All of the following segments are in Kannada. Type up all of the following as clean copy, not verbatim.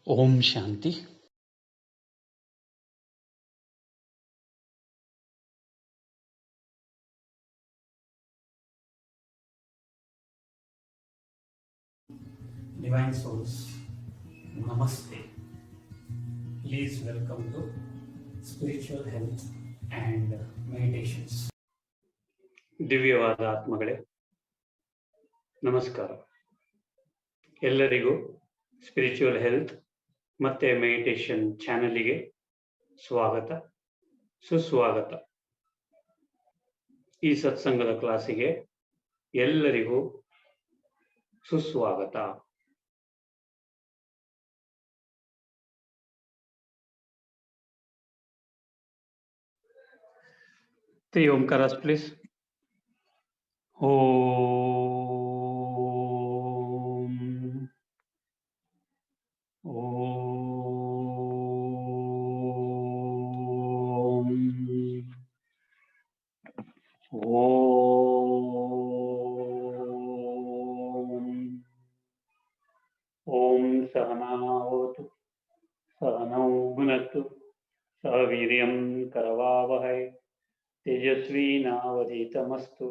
Om Shanti. Divine Souls, Namaste. Please welcome to Spiritual Health and Meditations. ದಿವ್ಯವಾದ ಆತ್ಮಗಳೇ, ನಮಸ್ಕಾರ. ಎಲ್ಲರಿಗೂ ಸ್ಪಿರಿಚುವಲ್ ಹೆಲ್ತ್ ಮತ್ತೆ ಮೆಡಿಟೇಷನ್ ಚಾನೆಲ್ಗೆ ಸ್ವಾಗತ, ಸುಸ್ವಾಗತ. ಈ ಸತ್ಸಂಗದ ಕ್ಲಾಸಿಗೆ ಎಲ್ಲರಿಗೂ ಸುಸ್ವಾಗತ. Three ಓಂಕಾರಸ್ please. ಓಂ ಓಂ ಓಂ. ಓಂ ಸಹನಾವತು ಸಹನೌ ಭುನಕ್ತು ಸಹ ವೀರ್ಯಂ ಕರವಾವಹೈ ತೇಜಸ್ವಿನಾವಧೀತಮಸ್ತು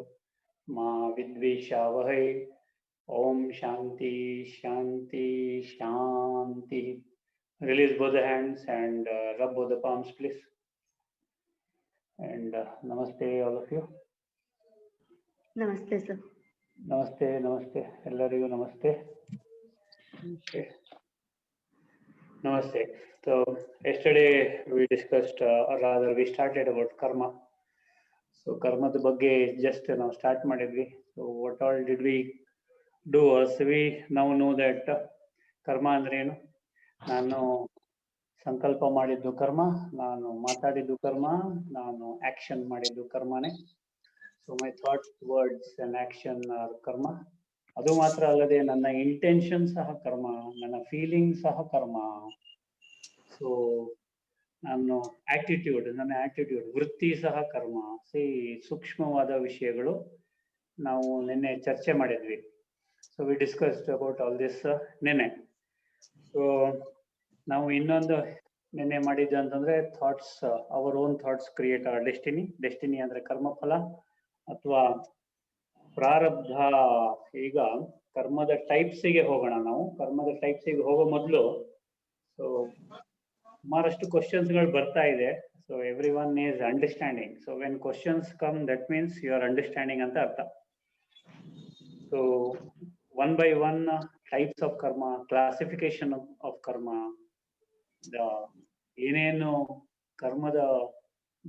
ಮಾ ವಿದ್ವಿಷಾವಹೈ. ಓಂ ಶಾಂತಿ ಶಾಂತಿ ಶಾಂತಿ. Release both the hands and rub both the palms, please. And namaste all of you. Namaste, sir. Namaste, namaste. Ellarigu namaste. Okay. Namaste. So yesterday we discussed, or rather we started about karma. So karma the bagge just now start madidvi. So what all did we do? As we now know that karma andre enu. ನಾನು ಸಂಕಲ್ಪ ಮಾಡಿದ್ದು ಕರ್ಮ, ನಾನು ಮಾತಾಡಿದ್ದು ಕರ್ಮ, ನಾನು ಆಕ್ಷನ್ ಮಾಡಿದ್ದು ಕರ್ಮನೇ. So my thoughts, words and action are karma. ಅದು ಮಾತ್ರ ಅಲ್ಲದೆ ನನ್ನ ಇಂಟೆನ್ಷನ್ ಸಹ ಕರ್ಮ, ನನ್ನ ಫೀಲಿಂಗ್ ಸಹ ಕರ್ಮ. ಸೊ ನಾನು ನನ್ನ ಆಟಿಟ್ಯೂಡ್ ವೃತ್ತಿ ಸಹ ಕರ್ಮ. ಸೂಕ್ಷ್ಮವಾದ ವಿಷಯಗಳು ನಾವು ನಿನ್ನೆ ಚರ್ಚೆ ಮಾಡಿದ್ವಿ. So we discussed about all this ನಿನ್ನೆ. ಸೊ ನಾವು ಇನ್ನೊಂದು ನಿನ್ನೆ ಮಾಡಿದ್ದು ಅಂತಂದ್ರೆ thoughts, our own thoughts create hour destiny. Destiny ಅಂದ್ರೆ ಕರ್ಮಫಲ ಅಥವಾ ಪ್ರಾರಬ್ಧ. ಈಗ ಕರ್ಮದ ಟೈಪ್ಸಿಗೆ ಹೋಗೋಣ. ನಾವು ಕರ್ಮದ ಟೈಪ್ಸಿಗೆ ಹೋಗೋ ಮೊದಲು ಸೊ ಸುಮಾರಷ್ಟು ಕ್ವಶನ್ಸ್ಗಳು ಬರ್ತಾ ಇದೆ. So everyone is understanding. So when questions come, that means you are understanding ಅಂತ ಅರ್ಥ. So one by one types of karma, classification of karma, ಏನೇನು ಕರ್ಮದ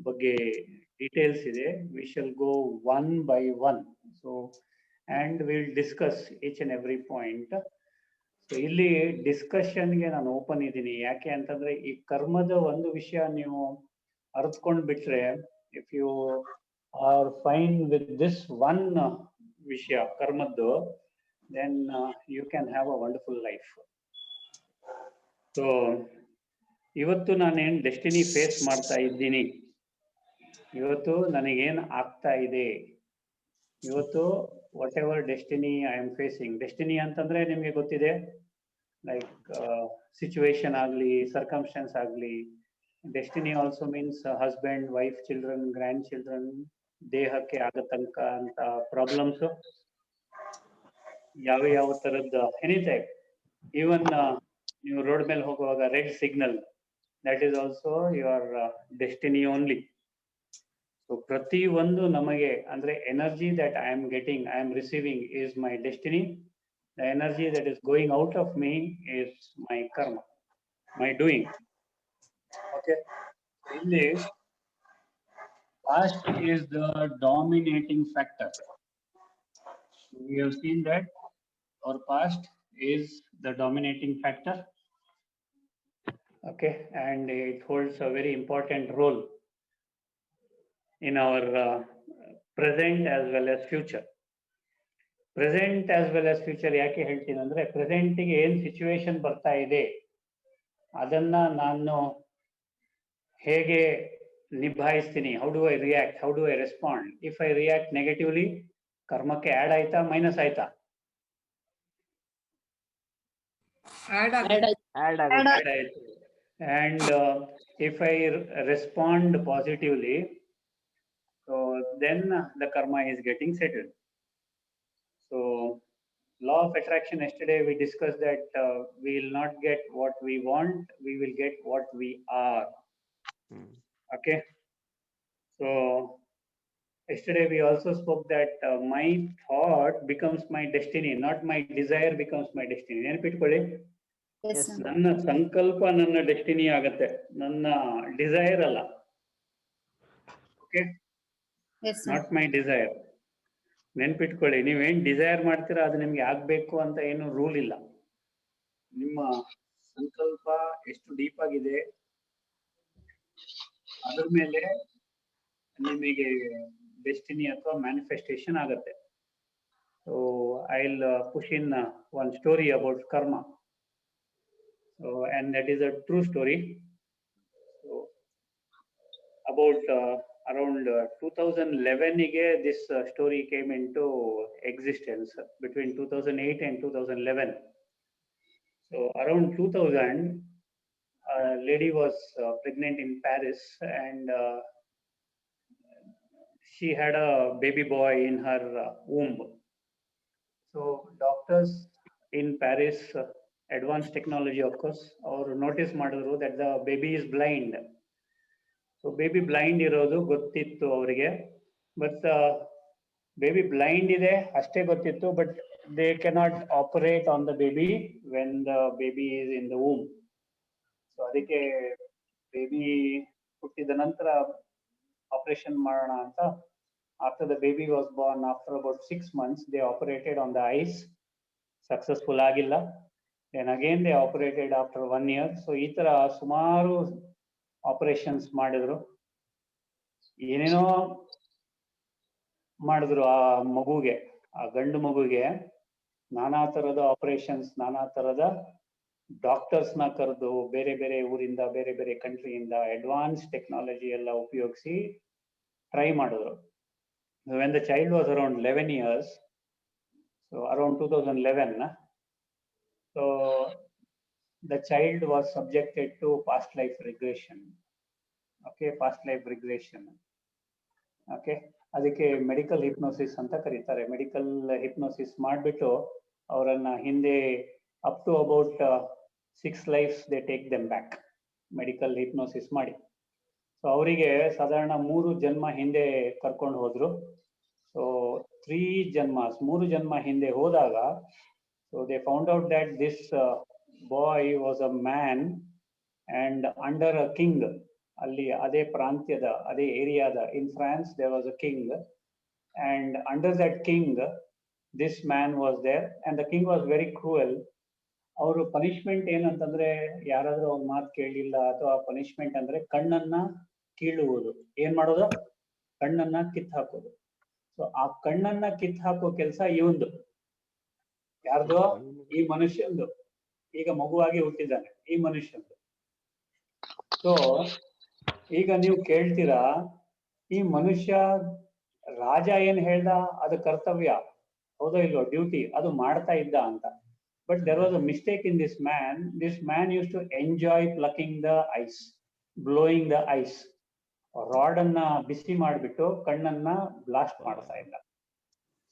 ಬಗ್ಗೆ ಡೀಟೇಲ್ಸ್ ಇದೆ. we shall go one by one. So and we'll discuss each and every point. So ಇಲ್ಲಿ ಡಿಸ್ಕಷನ್ಗೆ ನಾನು ಓಪನ್ ಇದ್ದೀನಿ. ಯಾಕೆ ಅಂತಂದ್ರೆ ಈ ಕರ್ಮದ ಒಂದು ವಿಷಯ ನೀವು ಅರ್ಥಕೊಂಡ್ ಬಿಟ್ರೆ, if you are fine with this one ವಿಷಯ ಕರ್ಮದ್ದು, then you can have a wonderful life. So ಇವತ್ತು ನಾನೇನು ಡೆಸ್ಟಿನಿ ಫೇಸ್ ಮಾಡ್ತಾ ಇದ್ದೀನಿ, ಇವತ್ತು ನನಗೇನು ಆಗ್ತಾ ಇದೆ, ಇವತ್ತು what ever destiny I am facing. Destiny ಅಂತಂದ್ರೆ ನಿಮಗೆ ಗೊತ್ತಿದೆ, ಲೈಕ್ ಸಿಚುವೇಶನ್ ಆಗಲಿ, ಸರ್ಕಮ್ಸ್ಟೆನ್ಸ್ ಆಗಲಿ. Destiny also means husband, wife, children, grand children, ದೇಹಕ್ಕೆ ಆಗತಂಕ ಅಂತ ಪ್ರಾಬ್ಲಮ್ಸ್, ಯಾವ ಯಾವ ತರದ್ದು ಎನಿ ಟೈಪ್. ಈವನ್ ನೀವು ರೋಡ್ ಮೇಲೆ ಹೋಗುವಾಗ red signal, that is also your destiny only. So ಪ್ರತಿ ಒಂದು ನಮಗೆ ಅಂದ್ರೆ energy that I am getting, I am receiving is my destiny. The energy that is going out of me is my ಕರ್ಮ, ಮೈ ಡೂಯಿಂಗ್. ಓಕೆ, ಇಲ್ಲಿ past is the dominating factor. We have seen that our past is the dominating factor. Okay, and it holds a very important role in our present as well as future. Present as well as future ಯಾಕೆ ಹೇಳ್ತೀನಿ ಅಂದ್ರೆ, ಪ್ರೆಸೆಂಟಿಗೆ ಏನ್ ಸಿಚುವೇಶನ್ ಬರ್ತಾ ಇದೆ ಅದನ್ನ ನಾನು ಹೇಗೆ ನಿಭಾಯಿಸ್ತೀನಿ, how do I react, how do I respond. If I react negatively, ಕರ್ಮಕ್ಕೆ ಆ್ಯಡ್ ಆಯ್ತಾ ಮೈನಸ್ ಆಯ್ತಾ? Add ಆಯ್ತು. And if I respond positively, so then the karma is getting settled. So law of attraction, yesterday we discussed that we will not get what we want, we will get what we are. Okay. So yesterday we also spoke that my thought becomes my destiny, not my desire becomes my destiny. ನೆನಪಿಟ್ಕೊಳ್ಳಿ, ನನ್ನ ಸಂಕಲ್ಪ ನನ್ನ ಡೆಸ್ಟಿನಿ ಆಗತ್ತೆ, ನನ್ನ ಡಿಸೈರ್ ಅಲ್ಲ. Okay, not my desire. ನೆನ್ಪಿಟ್ಕೊಳ್ಳಿ, ನೀವೇನ್ ಡಿಸೈರ್ ಮಾಡ್ತೀರಾ ಅದು ನಿಮ್ಗೆ ಆಗ್ಬೇಕು ಅಂತ ಏನು ರೂಲ್ ಇಲ್ಲ. ನಿಮ್ಮ ಸಂಕಲ್ಪ ಎಷ್ಟು ಡೀಪ್ ಆಗಿದೆ ಅದ್ರ ಮೇಲೆ ನಿಮಗೆ ಡೆಸ್ಟಿನಿ ಅಥವಾ ಮ್ಯಾನಿಫೆಸ್ಟೇಷನ್ ಆಗತ್ತೆ. So I will push in one story about ಕರ್ಮ. And that is a true story. So about around 2011 this story came into existence, between 2008 and 2011. So around 2000 a lady was pregnant in Paris, and she had a baby boy in her womb. So doctors in Paris, advanced technology of course, ಅವರು ನೋಟಿಸ್ ಮಾಡಿದ್ರು that the baby is blind. So baby blind ಇರೋದು ಗೊತ್ತಿತ್ತು ಅವರಿಗೆ, ಬಟ್ baby blind ಇದೆ ಅಷ್ಟೇ ಗೊತ್ತಿತ್ತು, but they cannot operate on the baby when the baby is in the womb. So ಅದಕ್ಕೆ baby ಹುಟ್ಟಿದ ನಂತರ ಆಪರೇಷನ್ ಮಾಡೋಣ ಅಂತ, after the baby was born, after about 6 months they operated on the eyes. Successful ಆಗಿಲ್ಲ. Then again they operated after 1 year. So ಈ ತರ ಸುಮಾರು ಆಪರೇಷನ್ಸ್ ಮಾಡಿದ್ರು, ಏನೇನೋ ಮಾಡಿದ್ರು ಆ ಮಗುಗೆ, ಆ ಗಂಡು ಮಗುಗೆ ನಾನಾ ತರದ ಆಪರೇಷನ್ಸ್, ನಾನಾ ತರದ ಡಾಕ್ಟರ್ಸ್ ನ ಕರೆದು ಬೇರೆ ಬೇರೆ ಊರಿಂದ, ಬೇರೆ ಬೇರೆ ಕಂಟ್ರಿಯಿಂದ ಅಡ್ವಾನ್ಸ್ ಟೆಕ್ನಾಲಜಿ ಎಲ್ಲ ಉಪಯೋಗಿಸಿ ಟ್ರೈ ಮಾಡಿದ್ರು. When the child was around 11 years, so around 2011, so the child was subjected to past life regression. Okay, past life regression. Okay, ಅದಕ್ಕೆ ಮೆಡಿಕಲ್ ಹಿಪ್ನೋಸಿಸ್ ಅಂತ ಕರೀತಾರೆ. ಮೆಡಿಕಲ್ ಹಿಪ್ನೋಸಿಸ್ ಮಾಡಿಬಿಟ್ಟು ಅವರನ್ನ ಹಿಂದೆ up to about 6 lives they take them back, medical hypnosis ಮಾಡಿ. ಸೊ ಅವರಿಗೆ ಸಾಧಾರಣ 3 ಜನ್ಮ ಹಿಂದೆ ಕರ್ಕೊಂಡು ಹೋದ್ರು. ಸೊ 3 ಜನ್ಮ ಹಿಂದೆ ಹೋದಾಗ, so they found out that this boy was a man and under a king. ಅಲ್ಲಿ ಅದೇ ಪ್ರಾಂತ್ಯದ, ಅದೇ ಏರಿಯಾದ, in France there was a king, and under that king this man was there, and the king was very cruel. ಅವರು ಪನಿಷ್ಮೆಂಟ್ ಏನಂತಂದ್ರೆ, ಯಾರಾದ್ರೂ ಅವ್ರ ಮಾತು ಕೇಳಲಿಲ್ಲ ಅಥವಾ ಪನಿಷ್ಮೆಂಟ್ ಅಂದ್ರೆ ಕಣ್ಣನ್ನ ಕೀಳುವುದು. ಏನ್ ಮಾಡೋದು? ಕಣ್ಣನ್ನ ಕಿತ್ ಹಾಕೋದು. ಸೊ ಆ ಕಣ್ಣನ್ನ ಕಿತ್ ಹಾಕೋ ಕೆಲಸ ಇವಂದು. ಯಾರ್ದು? ಈ ಮನುಷ್ಯಂದು. ಈಗ ಮಗುವಾಗಿ ಹುಟ್ಟಿದ್ದಾನೆ ಈ ಮನುಷ್ಯಂದು. ಸೊ ಈಗ ನೀವು ಕೇಳ್ತೀರಾ, ಈ ಮನುಷ್ಯ ರಾಜ ಏನ್ ಹೇಳ್ದ ಅದು ಕರ್ತವ್ಯ, ಹೌದೋ ಇಲ್ವೋ, ಡ್ಯೂಟಿ, ಅದು ಮಾಡ್ತಾ ಇದ್ದ ಅಂತ. But there was a mistake in this man. This man used to enjoy plucking the ice, blowing the ice. Rod ಅನ್ನ ಬಿಸಿ ಮಾಡಿಬಿಟ್ಟು ಕಣ್ಣನ್ನ ಬ್ಲಾಸ್ಟ್ ಮಾಡ್ತಾ ಇದ್ದ.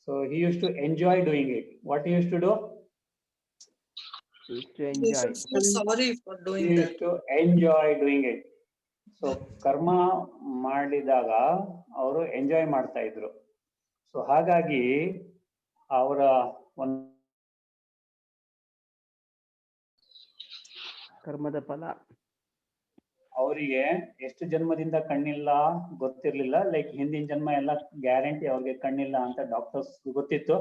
So he used to enjoy doing it. What he used to do? He used to enjoy. Sorry for doing he used to enjoy doing it. So ಕರ್ಮ ಮಾಡಿದಾಗ ಅವರು ಎಂಜಾಯ್ ಮಾಡ್ತಾ ಇದ್ರು. ಸೊ ಹಾಗಾಗಿ ಅವರ ಒಂದು ಕರ್ಮದ ಫಲ ಅವರಿಗೆ ಎಷ್ಟು ಜನ್ಮದಿಂದ ಕಣ್ಣಿಲ್ಲ ಗೊತ್ತಿರ್ಲಿಲ್ಲ. ಲೈಕ್ ಹಿಂದಿನ ಜನ್ಮ ಎಲ್ಲ ಗ್ಯಾರಂಟಿ ಅವ್ರಿಗೆ ಕಣ್ಣಿಲ್ಲ ಅಂತ ಡಾಕ್ಟರ್ಸ್ ಗೊತ್ತಿತ್ತು.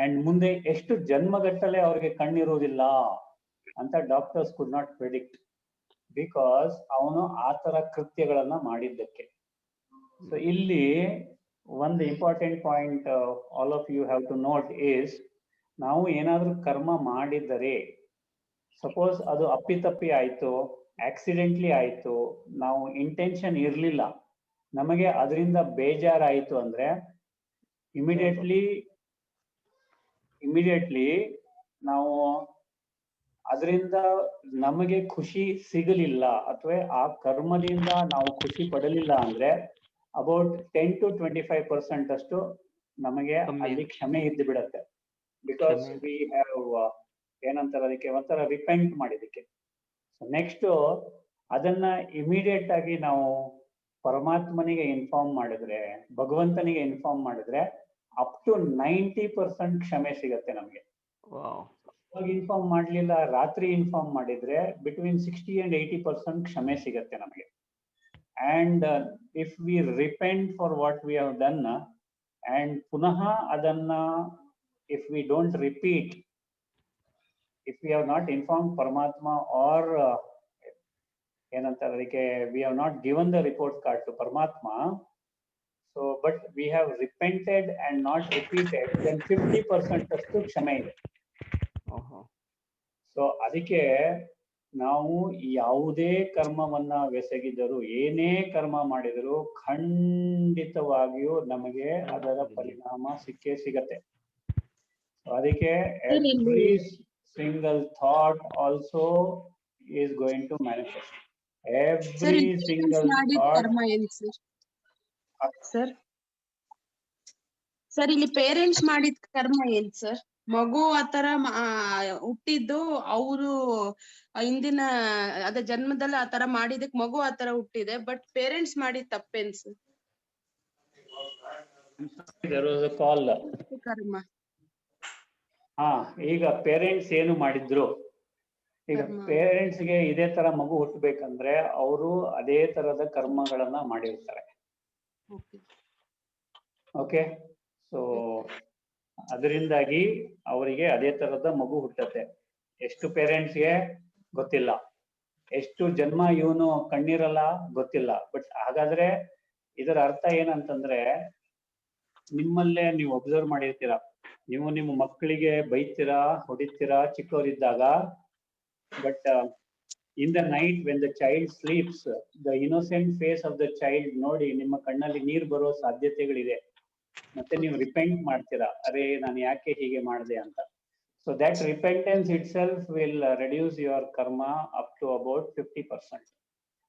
ಅಂಡ್ ಮುಂದೆ ಎಷ್ಟು ಜನ್ಮಗಟ್ಟಲೆ ಅವ್ರಿಗೆ ಕಣ್ಣಿರುವುದಿಲ್ಲ ಅಂತ doctors could not predict, because ಅವನು ಆ ತರ ಕೃತ್ಯಗಳನ್ನ ಮಾಡಿದ್ದಕ್ಕೆ. ಸೊ ಇಲ್ಲಿ ಒಂದು important point all of you have to note is, ನಾವು ಏನಾದ್ರೂ ಕರ್ಮ ಮಾಡಿದರೆ, ಸಪೋಸ್ ಅದು ಅಪ್ಪಿತಪ್ಪಿ ಆಯ್ತು, ಆಕ್ಸಿಡೆಂಟ್ಲಿ ಆಯ್ತು, ನಾವು ಇಂಟೆನ್ಷನ್ ಇರ್ಲಿಲ್ಲ, ನಮಗೆ ಅದರಿಂದ ಬೇಜಾರಾಯಿತು ಅಂದ್ರೆ ಇಮಿಡಿಯೇಟ್ಲಿ ನಾವು ಅದರಿಂದ ನಮಗೆ ಖುಷಿ ಸಿಗಲಿಲ್ಲ ಅಥವಾ ಆ ಕರ್ಮದಿಂದ ನಾವು ಖುಷಿ ಪಡಲಿಲ್ಲ ಅಂದ್ರೆ ಅಬೌಟ್ 10 to 25% ಅಷ್ಟು ನಮಗೆ ಅಲ್ಲಿ ಕ್ಷಮೆ ಇದ್ದು ಬಿಡತ್ತೆ. ಬಿಕಾಸ್ ವಿ ಹ್ಯಾವ್ ಏನಂತಾರೆ ಅದಕ್ಕೆ ಒಂಥರ ರಿಪೆಂಟ್ ಮಾಡಿದಕ್ಕೆ. ನೆಕ್ಸ್ಟ್ ಅದನ್ನ ಇಮಿಡಿಯೇಟ್ ಆಗಿ ನಾವು ಪರಮಾತ್ಮನಿಗೆ ಇನ್ಫಾರ್ಮ್ ಮಾಡಿದ್ರೆ, ಭಗವಂತನಿಗೆ ಇನ್ಫಾರ್ಮ್ ಮಾಡಿದ್ರೆ ಅಪ್ ಟು 90% ಕ್ಷಮೆ ಸಿಗತ್ತೆ ನಮ್ಗೆ. ಇನ್ಫಾರ್ಮ್ ಮಾಡ್ಲಿಲ್ಲ, ರಾತ್ರಿ ಇನ್ಫಾರ್ಮ್ ಮಾಡಿದ್ರೆ ಬಿಟ್ವೀನ್ 60 and 80% ಕ್ಷಮೆ ಸಿಗತ್ತೆ ನಮಗೆ. And if we repent for what we have done and ಪುನಃ ಅದನ್ನ if we don't repeat, if we have not informed Paramatma or ಏನಂತಾರೆ ಅದಕ್ಕೆ we have not given the report card to Paramatma, so but we have repented and not repeated, then 50% ಅಷ್ಟು ಕ್ಷಮೆ ಇದೆ. ಸೊ ಅದಕ್ಕೆ ನಾವು ಯಾವುದೇ ಕರ್ಮವನ್ನ ಬೆಸಗಿದರೂ, ಏನೇ ಕರ್ಮ ಮಾಡಿದರೂ ಖಂಡಿತವಾಗಿಯೂ ನಮಗೆ ಅದರ ಪರಿಣಾಮ ಸಿಕ್ಕೇ ಸಿಗತ್ತೆ. ಅದಕ್ಕೆ every single thought also is going to manifest. Every single thought. Sir ಇಲ್ಲಿ ಪೇರೆಂಟ್ಸ್ ಮಾಡಿದ ಕರ್ಮ ಏನ್ ಸರ್? ಮಗು ಆತರ ಹುಟ್ಟಿದ್ದು ಅವರು ಹಿಂದಿನ ಅದ ಜನ್ಮದಲ್ಲಿ ಆತರ ಮಾಡಿದಕ್ ಮಗು ಆತರ ಹುಟ್ಟಿದೆ, ಬಟ್ ಪೇರೆಂಟ್ಸ್ ಮಾಡಿದ ತಪ್ಪೇನ್ sir? There was a call. ಕರ್ಮ. ಈಗ ಪೇರೆಂಟ್ಸ್ ಏನು ಮಾಡಿದ್ರು, ಈಗ ಪೇರೆಂಟ್ಸ್ಗೆ ಇದೇ ತರ ಮಗು ಹುಟ್ಟಬೇಕಂದ್ರೆ ಅವರು ಅದೇ ತರದ ಕರ್ಮಗಳನ್ನ ಮಾಡಿರ್ತಾರೆ. ಓಕೆ, ಸೊ ಅದರಿಂದಾಗಿ ಅವರಿಗೆ ಅದೇ ತರದ ಮಗು ಹುಟ್ಟತ್ತೆ. ಎಷ್ಟು ಪೇರೆಂಟ್ಸ್ಗೆ ಗೊತ್ತಿಲ್ಲ, ಎಷ್ಟು ಜನ್ಮ ಇವನು ಕಣ್ಣಿರಲ್ಲ ಗೊತ್ತಿಲ್ಲ. ಬಟ್ ಹಾಗಾದ್ರೆ ಇದರ ಅರ್ಥ ಏನಂತಂದ್ರೆ, ನಿಮ್ಮಲ್ಲೇ ನೀವು ಅಬ್ಸರ್ವ್ ಮಾಡಿರ್ತೀರಾ, ನೀವು ನಿಮ್ಮ ಮಕ್ಕಳಿಗೆ ಬೈತೀರಾ, ಹೊಡಿತೀರಾ ಚಿಕ್ಕವರಿದ್ದಾಗ. But in the night when the child sleeps, the innocent face of the child ನೋಡಿ ನಿಮ್ಮ ಕಣ್ಣಲ್ಲಿ ನೀರು ಬರೋ ಸಾಧ್ಯತೆಗಳಿದೆ. ಮತ್ತೆ ನೀವು ರಿಪೆಂಟ್ ಮಾಡ್ತೀರಾ, ಅರೆ ನಾನು ಯಾಕೆ ಹೀಗೆ ಮಾಡಿದೆ ಅಂತ. So that repentance itself will reduce your karma up to about 50%.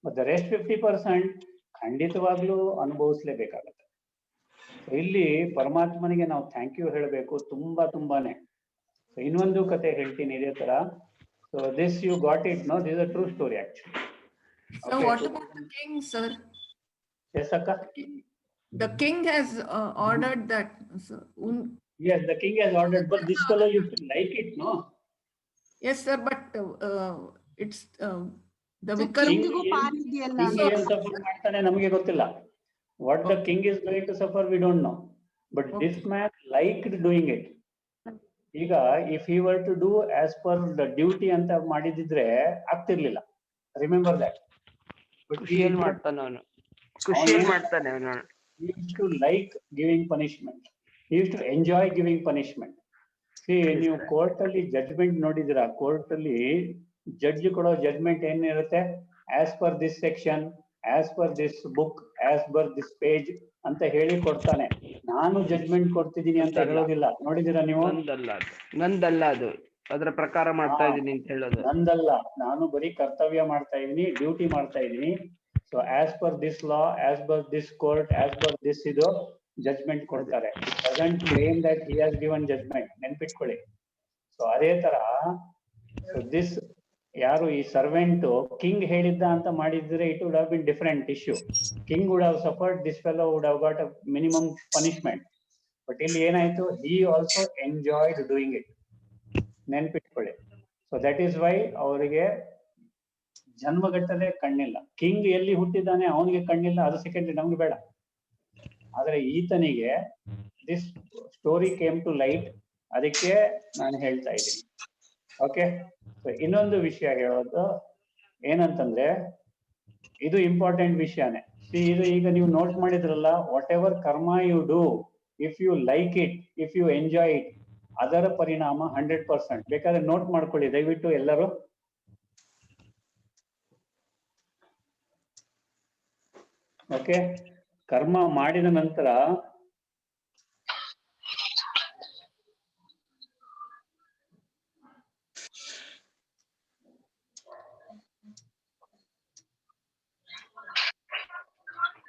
But the rest 50% ಖಂಡಿತವಾಗ್ಲೂ ಅನುಭವಿಸ್ಲೇಬೇಕಾಗತ್ತೆ. ಇಲ್ಲಿ ಪರಮಾತ್ಮನಿಗೆ ನಾವು ಥ್ಯಾಂಕ್ ಯು ಹೇಳಬೇಕು, ತುಂಬಾನೇ. ಇನ್ನೊಂದು ಕತೆ ಹೇಳ್ತೀನಿ ಇದೇ ತರ. So this you got it, no, this is a true story actually. So what about the king, sir? Yes, Akka? The king has ordered that. Yes, the king has ordered, but this fellow used to like it, no? Yes, sir, but it's the king ಏನು ಸಫರ್ ಮಾಡ್ತಾನೆ ನಮಗೆ ಗೊತ್ತಿಲ್ಲ. What the king is going to suffer, we don't know. But this man liked doing it. ಈಗ if he were to do as per the duty ಅಂತ ಮಾಡಿದಿದ್ರೆ ಆಗ್ತಿರ್ಲಿಲ್ಲ. Remember that. But he used to like giving punishment. He used to enjoy giving punishment. See, ನೀವು ಕೋರ್ಟ್ ಅಲ್ಲಿ ಜಡ್ಜ್ಮೆಂಟ್ ನೋಡಿದಿರಾ, ಕೋರ್ಟ್ ಅಲ್ಲಿ ಜಡ್ಜ್ ಕೊಡೋ ಜಡ್ಜ್ಮೆಂಟ್ ಏನಿರುತ್ತೆ, as per this section, as per this book, as per this page ಅಂತ ಹೇಳಿ ಕೊಡ್ತಾನೆ. ನಾನು ಜಡ್ಜ್ಮೆಂಟ್ ಕೊಡ್ತಿದ್ದೀನಿ ಅಂತ ಹೇಳೋದಿಲ್ಲ. ನೋಡಿದಿರಾ ನೀವು? ನಂದಲ್ಲ ಅದು, ಅದರ ಪ್ರಕಾರ ಮಾಡ್ತಾ ಇದೀನಿ ಅಂತ ಹೇಳೋದು. ನಂದಲ್ಲ, ನಾನು ಬರೀ ಕರ್ತವ್ಯ ಮಾಡ್ತಾ ಇದೀನಿ, ಡ್ಯೂಟಿ ಮಾಡ್ತಾ ಇದೀನಿ. So as per this law, as per this court, as per this ಇದು ಜಡ್ಜ್ಮೆಂಟ್ ಕೊಡ್ತಾರೆ. Doesn't claim that he has given judgement, ನೆನ್ಪಿಟ್ಕೊಳ್ಳಿ. ಸೊ ಅದೇ ತರ ದಿಸ್ ಯಾರು ಈ ಸರ್ವೆಂಟ್ ಕಿಂಗ್ ಹೇಳಿದ್ದ ಅಂತ ಮಾಡಿದ್ರೆ it would have been different issue. King would have suffered, this fellow would have got a minimum punishment. But ಇಲ್ಲಿ ಏನಾಯ್ತು, he also enjoyed doing it, ನೆನ್ಪಿಟ್ಕೊಳ್ಳಿ. ಸೊ ದಟ್ ಈಸ್ ವೈ ಅವರಿಗೆ ಜನ್ಮಗಟ್ಟಲೆ ಕಣ್ಣಿಲ್ಲ. ಕಿಂಗ್ ಎಲ್ಲಿ ಹುಟ್ಟಿದ್ದಾನೆ ಅವನಿಗೆ ಕಣ್ಣಿಲ್ಲ, ಅದು ಸೆಕೆಂಡ್ರಿ, ನಮ್ಗೆ ಬೇಡ. ಆದ್ರೆ ಈತನಿಗೆ this story came to light, ಅದಕ್ಕೆ ನಾನು ಹೇಳ್ತಾ ಇದ್ದೀನಿ. ಓಕೆ, ಸೊ ಇನ್ನೊಂದು ವಿಷಯ ಹೇಳೋದು ಏನಂತಂದ್ರೆ, ಇದು ಇಂಪಾರ್ಟೆಂಟ್ ವಿಷಯನೇ. ಇದು ಈಗ ನೀವು ನೋಟ್ ಮಾಡಿದ್ರಲ್ಲ, whatever karma you do, if you like it, if you enjoy it, ಅದರ ಪರಿಣಾಮ 100%. ಬೇಕಾದ್ರೆ ನೋಟ್ ಮಾಡ್ಕೊಳ್ಳಿ ದಯವಿಟ್ಟು ಎಲ್ಲರೂ. ಓಕೆ, ಕರ್ಮ ಮಾಡಿದ ನಂತರ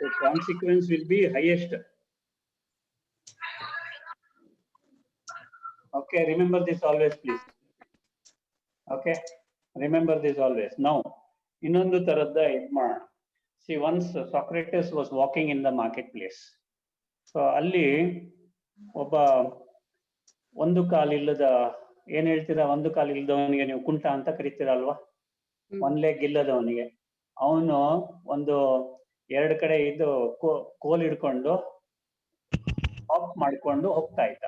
So consequence will be highest. Okay, remember this always, please. Okay, remember this always. Now, ಇನ್ನೊಂದು ತರದ್ದ ಇದ್ ಮಾಡೋಣ. See, once Socrates was walking in the marketplace. So ಅಲ್ಲಿ ಒಬ್ಬ ಒಂದು ಕಾಲಿಲ್ಲದ, ಏನ್ ಹೇಳ್ತೀರಾ, ಒಂದು ಕಾಲಿಲ್ಲದವನಿಗೆ ನೀವು ಕುಂಟ ಅಂತ ಕರಿತೀರಲ್ವಾ, ಒಂದ್ ಲೆಗ್ ಇಲ್ಲದವನಿಗೆ, ಅವನು ಒಂದು ಎರಡು ಕಡೆ ಇದು ಕೋಲ್ ಹಿಡ್ಕೊಂಡು ಆಫ್ ಮಾಡ್ಕೊಂಡು ಹೋಗ್ತಾ ಇದ್ದ.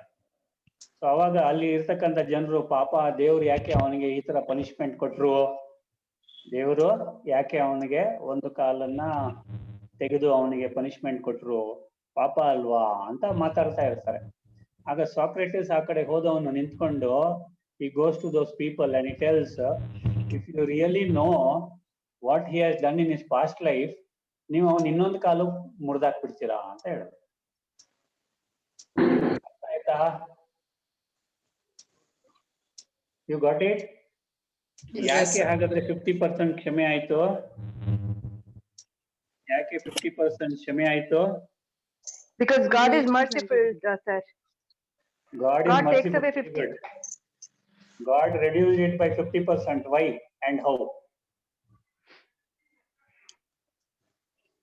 ಸೊ ಅವಾಗ ಅಲ್ಲಿ ಇರ್ತಕ್ಕಂಥ ಜನರು, ಪಾಪ ದೇವ್ರು ಯಾಕೆ ಅವನಿಗೆ ಈ ತರ ಪನಿಷ್ಮೆಂಟ್ ಕೊಟ್ರು, ದೇವರು ಯಾಕೆ ಅವನಿಗೆ ಒಂದು ಕಾಲನ್ನ ತೆಗೆದು ಅವನಿಗೆ ಪನಿಷ್ಮೆಂಟ್ ಕೊಟ್ರು, ಪಾಪ ಅಲ್ವಾ ಅಂತ ಮಾತಾಡ್ತಾ ಇರ್ತಾರೆ. ಆಗ ಸಾಕ್ರೆಟಿಸ್ ಆ ಕಡೆ ಹೋದವನು ನಿಂತ್ಕೊಂಡು, he goes to those people and he tells, if you really know what he has done in his past life, ನೀವು ಅವನ್ ಇನ್ನೊಂದು ಕಾಲು ಮುರಿದಾಕ್ಬಿಡ್ತೀರಾ ಅಂತ ಹೇಳಿದ್ರು. ಆಯ್ತಾ? You got it? ಯಾಕೆ ಹಾಗಾದ್ರೆ 50% ಕ್ಷಮೆ ಆಯ್ತು? ಯಾಕೆ 50% ಕ್ಷಮೆ ಆಯ್ತು? Because God is merciful, sir. God takes away 50. Good. God reduced it by 50%. Why and how?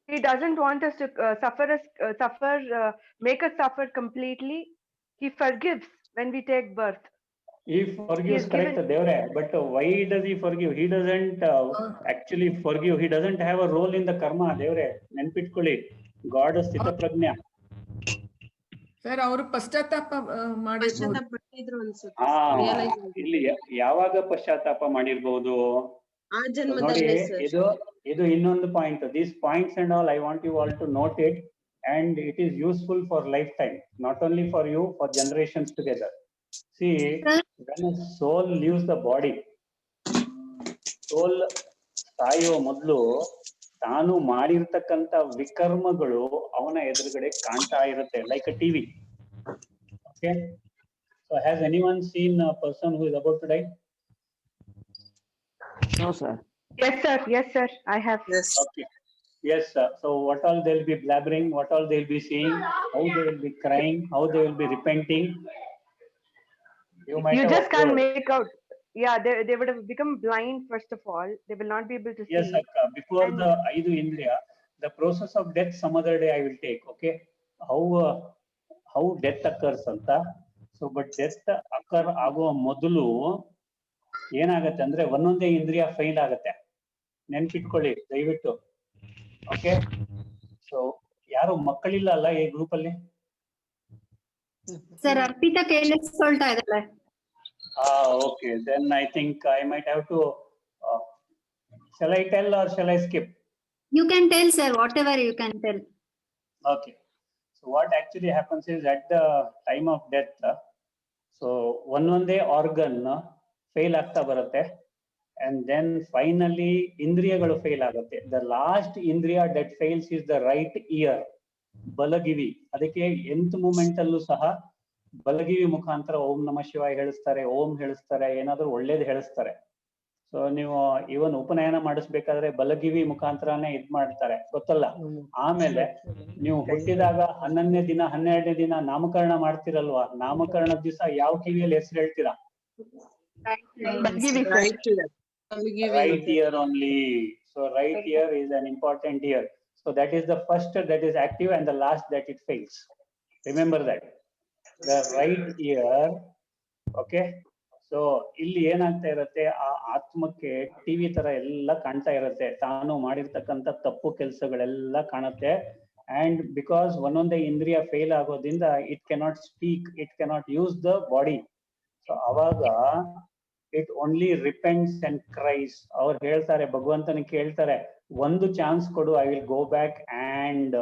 He doesn't want us to make us suffer completely. He forgives when we take birth. He forgives, correct, Devre. But why does he forgive? He doesn't actually forgive. He doesn't have a role in the karma, Devre. Nenpitಕೊಳ್ಳಿ, God ಸ್ಥಿತ ಪ್ರಜ್ಞ. ಸರ್ ಅವರು ಪಶ್ಚಾತ್ತಾಪ ಮಾಡಿದ್ರು ಅನ್ಸುತ್ತೆ. ಇಲ್ಲಿ ಯಾವಾಗ ಪಶ್ಚಾತ್ತಾಪ ಮಾಡಿರ್ಬೋದು ಆ ನೋಡಿ. ಜನ್ಮದಲ್ಲೇ ಸರ್. ಇದು ಇನ್ನೊಂದು point. These points and all, I want you all to note it, and it is useful for lifetime, not only for you, for generations together. See, when a soul leaves the body, soul ಸಾಯುವ ಮೊದಲು ತಾನು ಮಾಡಿರ್ತಕ್ಕಂಥ ವಿಕರ್ಮಗಳು ಅವನ ಎದುರುಗಡೆ ಕಾಣ್ತಾ ಇರುತ್ತೆ, like a TV. Okay, so has anyone seen a person who is about to die? No, sir. Yes sir, I have. Okay. Yes, sir. So what all they'll be blabbering, what all they'll be seeing, how they will be crying, how they will be repenting. You just can't make out. Yeah, they would have become blind first of all. They will not be able to see. Yes, Akka. Before the Aidu Indriya, the process of death some other day I will take. Okay, how death occurs anta. So, but death occur ಆಗುವ ಮೊದಲು ಏನಾಗತ್ತೆ ಅಂದ್ರೆ ಒಂದೊಂದೇ ಇಂದ್ರಿಯ ಫೈಲ್ ಆಗತ್ತೆ. ನೆನ್ಪಿಟ್ಕೊಳ್ಳಿ ದಯವಿಟ್ಟು. ಓಕೆ, ಸೊ ಯಾರು ಮಕ್ಕಳಿಲ್ಲ ಅಲ್ಲ ಈ ಗ್ರೂಪ್ ಅಲ್ಲಿ? ಸರ್ ಅರ್ಪಿತಾ ಕೇಳಿಸ್ಕೊಳ್ತಾ ಇದ್ದಾಳೆ. Okay, then I think I might have to, shall I tell or shall I skip? You can tell, sir, whatever you can tell. Okay, so what actually happens is at the time of death, so ಒಂದೊಂದೇ organ fail ಆಗ್ತಾ ಬರುತ್ತೆ, and then finally ಇಂದ್ರಿಯಗಳು fail ಆಗುತ್ತೆ. The last ಇಂದ್ರಿಯ that fails is the right ear, ಬಲಗಿವಿ. ಅದಕ್ಕೆ nth ಮೂಮೆಂಟ್ ಅಲ್ಲೂ ಸಹ ಬಲಗಿವಿ ಮುಖಾಂತರ ಓಂ ನಮ ಶಿವಾಯ ಹೇಳಿಸ್ತಾರೆ, ಓಂ ಹೇಳಿಸ್ತಾರೆ, ಏನಾದ್ರು ಒಳ್ಳೇದು ಹೇಳಿಸ್ತಾರೆ. ಸೊ ನೀವು ಇವನ್ ಉಪನಯನ ಮಾಡಿಸ್ಬೇಕಾದ್ರೆ ಬಲಗಿವಿ ಮುಖಾಂತರನೇ ಇದ್ ಮಾಡ್ತಾರೆ, ಗೊತ್ತಲ್ಲ. ಆಮೇಲೆ ನೀವು ಹುಟ್ಟಿದಾಗ 11ನೇ ದಿನ 12ನೇ ದಿನ ನಾಮಕರಣ ಮಾಡ್ತಿರಲ್ವಾ, ನಾಮಕರಣದ ದಿವಸ ಯಾವ ಕಿವಿಯಲ್ಲಿ ಹೆಸರು ಹೇಳ್ತೀರಾ? Right ear only. So right ear is an important ear. So that is the first that is active and the last that it fails. Remember that. The right ear. Okay. So ಇಲ್ಲಿ ಏನಾಗ್ತಾ ಇರುತ್ತೆ, ಆ ಆತ್ಮಕ್ಕೆ ಟಿವಿ ತರ ಎಲ್ಲ ಕಾಣ್ತಾ ಇರುತ್ತೆ, ತಾನು ಮಾಡಿರ್ತಕ್ಕಂಥ ತಪ್ಪು ಕೆಲಸಗಳೆಲ್ಲ ಕಾಣುತ್ತೆ. ಅಂಡ್ ಬಿಕಾಸ್ ಒಂದೊಂದೇ ಇಂದ್ರಿಯ ಫೇಲ್ ಆಗೋದ್ರಿಂದ it cannot speak, it cannot use the body. So ಅವಾಗ ಇಟ್ ಓನ್ಲಿ ರಿಪೆಂಟ್ಸ್ ಅಂಡ್ ಕ್ರೈಸ್. ಅವ್ರು ಹೇಳ್ತಾರೆ, ಭಗವಂತನಿಗೆ ಕೇಳ್ತಾರೆ, ಒಂದು ಚಾನ್ಸ್ ಕೊಡು, I will go back and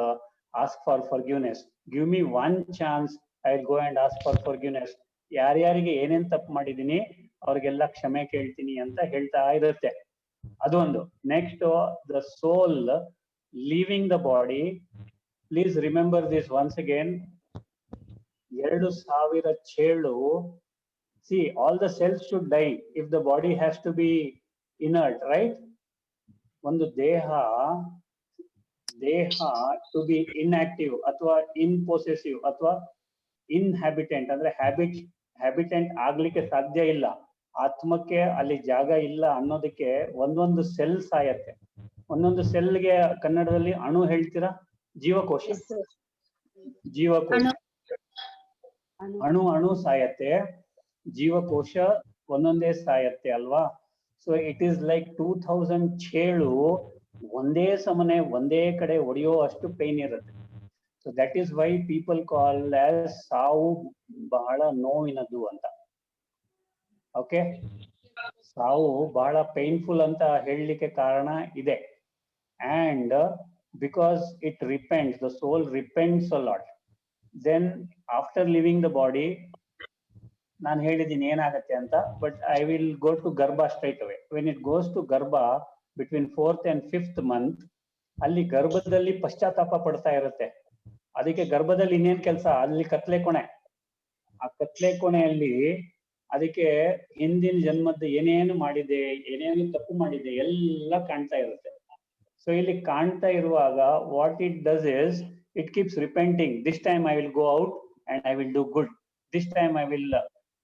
ask for forgiveness. Give me one chance, I will go and ask for forgiveness. ಯಾರ್ಯಾರಿಗೆ ಏನೇನ್ ತಪ್ಪು ಮಾಡಿದೀನಿ ಅವ್ರಿಗೆಲ್ಲ ಕ್ಷಮೆ ಕೇಳ್ತೀನಿ ಅಂತ ಹೇಳ್ತಾ ಇರುತ್ತೆ. ಅದೊಂದು. Next, the soul leaving the body. Please remember this once again. 2000 ಚೇಳು. See, all the cells should die if the body has to be inert, right? ಒಂದು ದೇಹ ಟು ಬಿ ಇನ್ಆಕ್ಟಿವ್ ಅಥವಾ ಇನ್ಪೊಸೆಸಿವ್ ಅಥವಾ ಇನ್ಹ್ಯಾಬಿಟೆಂಟ್ ಅಂದ್ರೆ ಹ್ಯಾಬಿಟೆಂಟ್ ಆಗ್ಲಿಕ್ಕೆ ಸಾಧ್ಯ ಇಲ್ಲ, ಆತ್ಮಕ್ಕೆ ಅಲ್ಲಿ ಜಾಗ ಇಲ್ಲ ಅನ್ನೋದಕ್ಕೆ ಒಂದೊಂದು ಸೆಲ್ ಸಾಯತ್ತೆ. ಒಂದೊಂದು ಸೆಲ್ಗೆ ಕನ್ನಡದಲ್ಲಿ ಅಣು ಹೇಳ್ತೀರಾ? ಜೀವಕೋಶ. ಜೀವಕೋಶ ಅಣು ಸಾಯತ್ತೆ, ಜೀವಕೋಶ ಒಂದೊಂದೇ ಸಾಯತ್ತೆ ಅಲ್ವಾ? ಸೊ ಇಟ್ ಈಸ್ ಲೈಕ್ 2000 ಚೇಳು ಒಂದೇ ಸಮನೆ ಒಂದೇ ಕಡೆ ಹೊಡೆಯೋ ಅಷ್ಟು ಪೇನ್ ಇರುತ್ತೆ. So that is why people call as ಸಾವು ಬಹಳ ನೋವಿನದು ಅಂತ. ಓಕೆ, ಸಾವು ಬಹಳ ಪೇನ್ಫುಲ್ ಅಂತ ಹೇಳಲಿಕ್ಕೆ ಕಾರಣ ಇದೆ. And because it repents, the soul repents a lot. Then after leaving the body, ನಾನು ಹೇಳಿದ್ದೀನಿ ಏನಾಗತ್ತೆ ಅಂತ, but I will go to garbha straight away. When it goes to garbha between 4th and 5th month, ಅಲ್ಲಿ ಗರ್ಭದಲ್ಲಿ ಪಶ್ಚಾತ್ತಾಪ ಪಡ್ತಾ ಇರುತ್ತೆ. ಅದಕ್ಕೆ ಗರ್ಭದಲ್ಲಿ ಇನ್ನೇನ್ ಕೆಲಸ, ಅಲ್ಲಿ ಕತ್ಲೆ ಕೊನೆ. ಆ ಕತ್ಲೆ ಕೊನೆಯಲ್ಲಿ ಅದಕ್ಕೆ ಹಿಂದಿನ ಜನ್ಮದ ಏನೇನು ಮಾಡಿದೆ, ಏನೇನು ತಪ್ಪು ಮಾಡಿದೆ ಎಲ್ಲ ಕಾಣ್ತಾ ಇರುತ್ತೆ. ಸೊ ಇಲ್ಲಿ ಕಾಣ್ತಾ ಇರುವಾಗ what it does is it keeps repenting. This time I will go out and I will do good. This time I will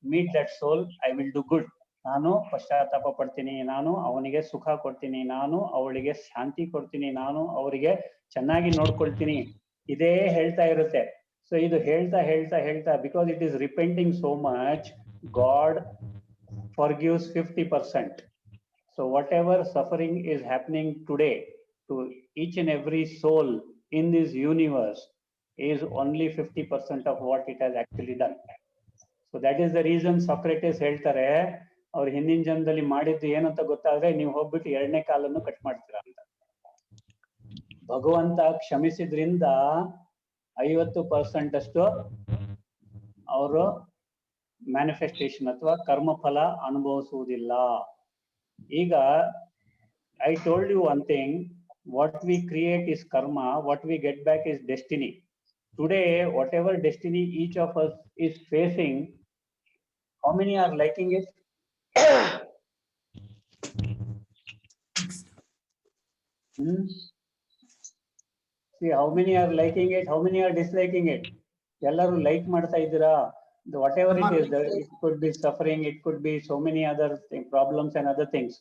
meet that soul, I will do good. ನಾನು ಪಶ್ಚಾತ್ತಾಪ ಪಡ್ತೀನಿ, ನಾನು ಅವನಿಗೆ ಸುಖ ಕೊಡ್ತೀನಿ, ನಾನು ಅವಳಿಗೆ ಶಾಂತಿ ಕೊಡ್ತೀನಿ, ನಾನು ಅವರಿಗೆ ಚೆನ್ನಾಗಿ ನೋಡ್ಕೊಳ್ತೀನಿ, ಇದೇ ಹೇಳ್ತಾ ಇರುತ್ತೆ. ಸೊ ಇದು ಹೇಳ್ತಾ ಹೇಳ್ತಾ ಹೇಳ್ತಾ, because it is repenting so much, God forgives 50%. So whatever suffering is happening today to each and every soul in this universe is only 50% of what it has actually done. So that is the reason Socrates ಹೇಳ್ತಾರೆ, ಅವ್ರು ಹಿಂದಿನ ಜನ್ಮದಲ್ಲಿ ಮಾಡಿದ್ದು ಏನಂತ ಗೊತ್ತಾದ್ರೆ ನೀವು ಹೋಗ್ಬಿಟ್ಟು 2ನೇ ಕಾಲನ್ನು ಕಟ್ ಮಾಡ್ತೀರಾ ಅಂತ. ಭಗವಂತ ಕ್ಷಮಿಸಿದ್ರಿಂದ 50% ಅಷ್ಟು ಅವರು ಮ್ಯಾನಿಫೆಸ್ಟೇಷನ್ ಅಥವಾ ಕರ್ಮಫಲ ಅನುಭವಿಸುವುದಿಲ್ಲ. ಈಗ I told you one thing, what we create is karma, what we get back is destiny. Today whatever destiny each of us is facing, how many are liking it? See, how many are liking it, how many are disliking it? ಎಲ್ಲರೂ ಲೈಕ್ ಮಾಡ್ತಾ ಇದ್ದೀರಾ? Whatever it is, it could be suffering, it could be so many other problems and other things.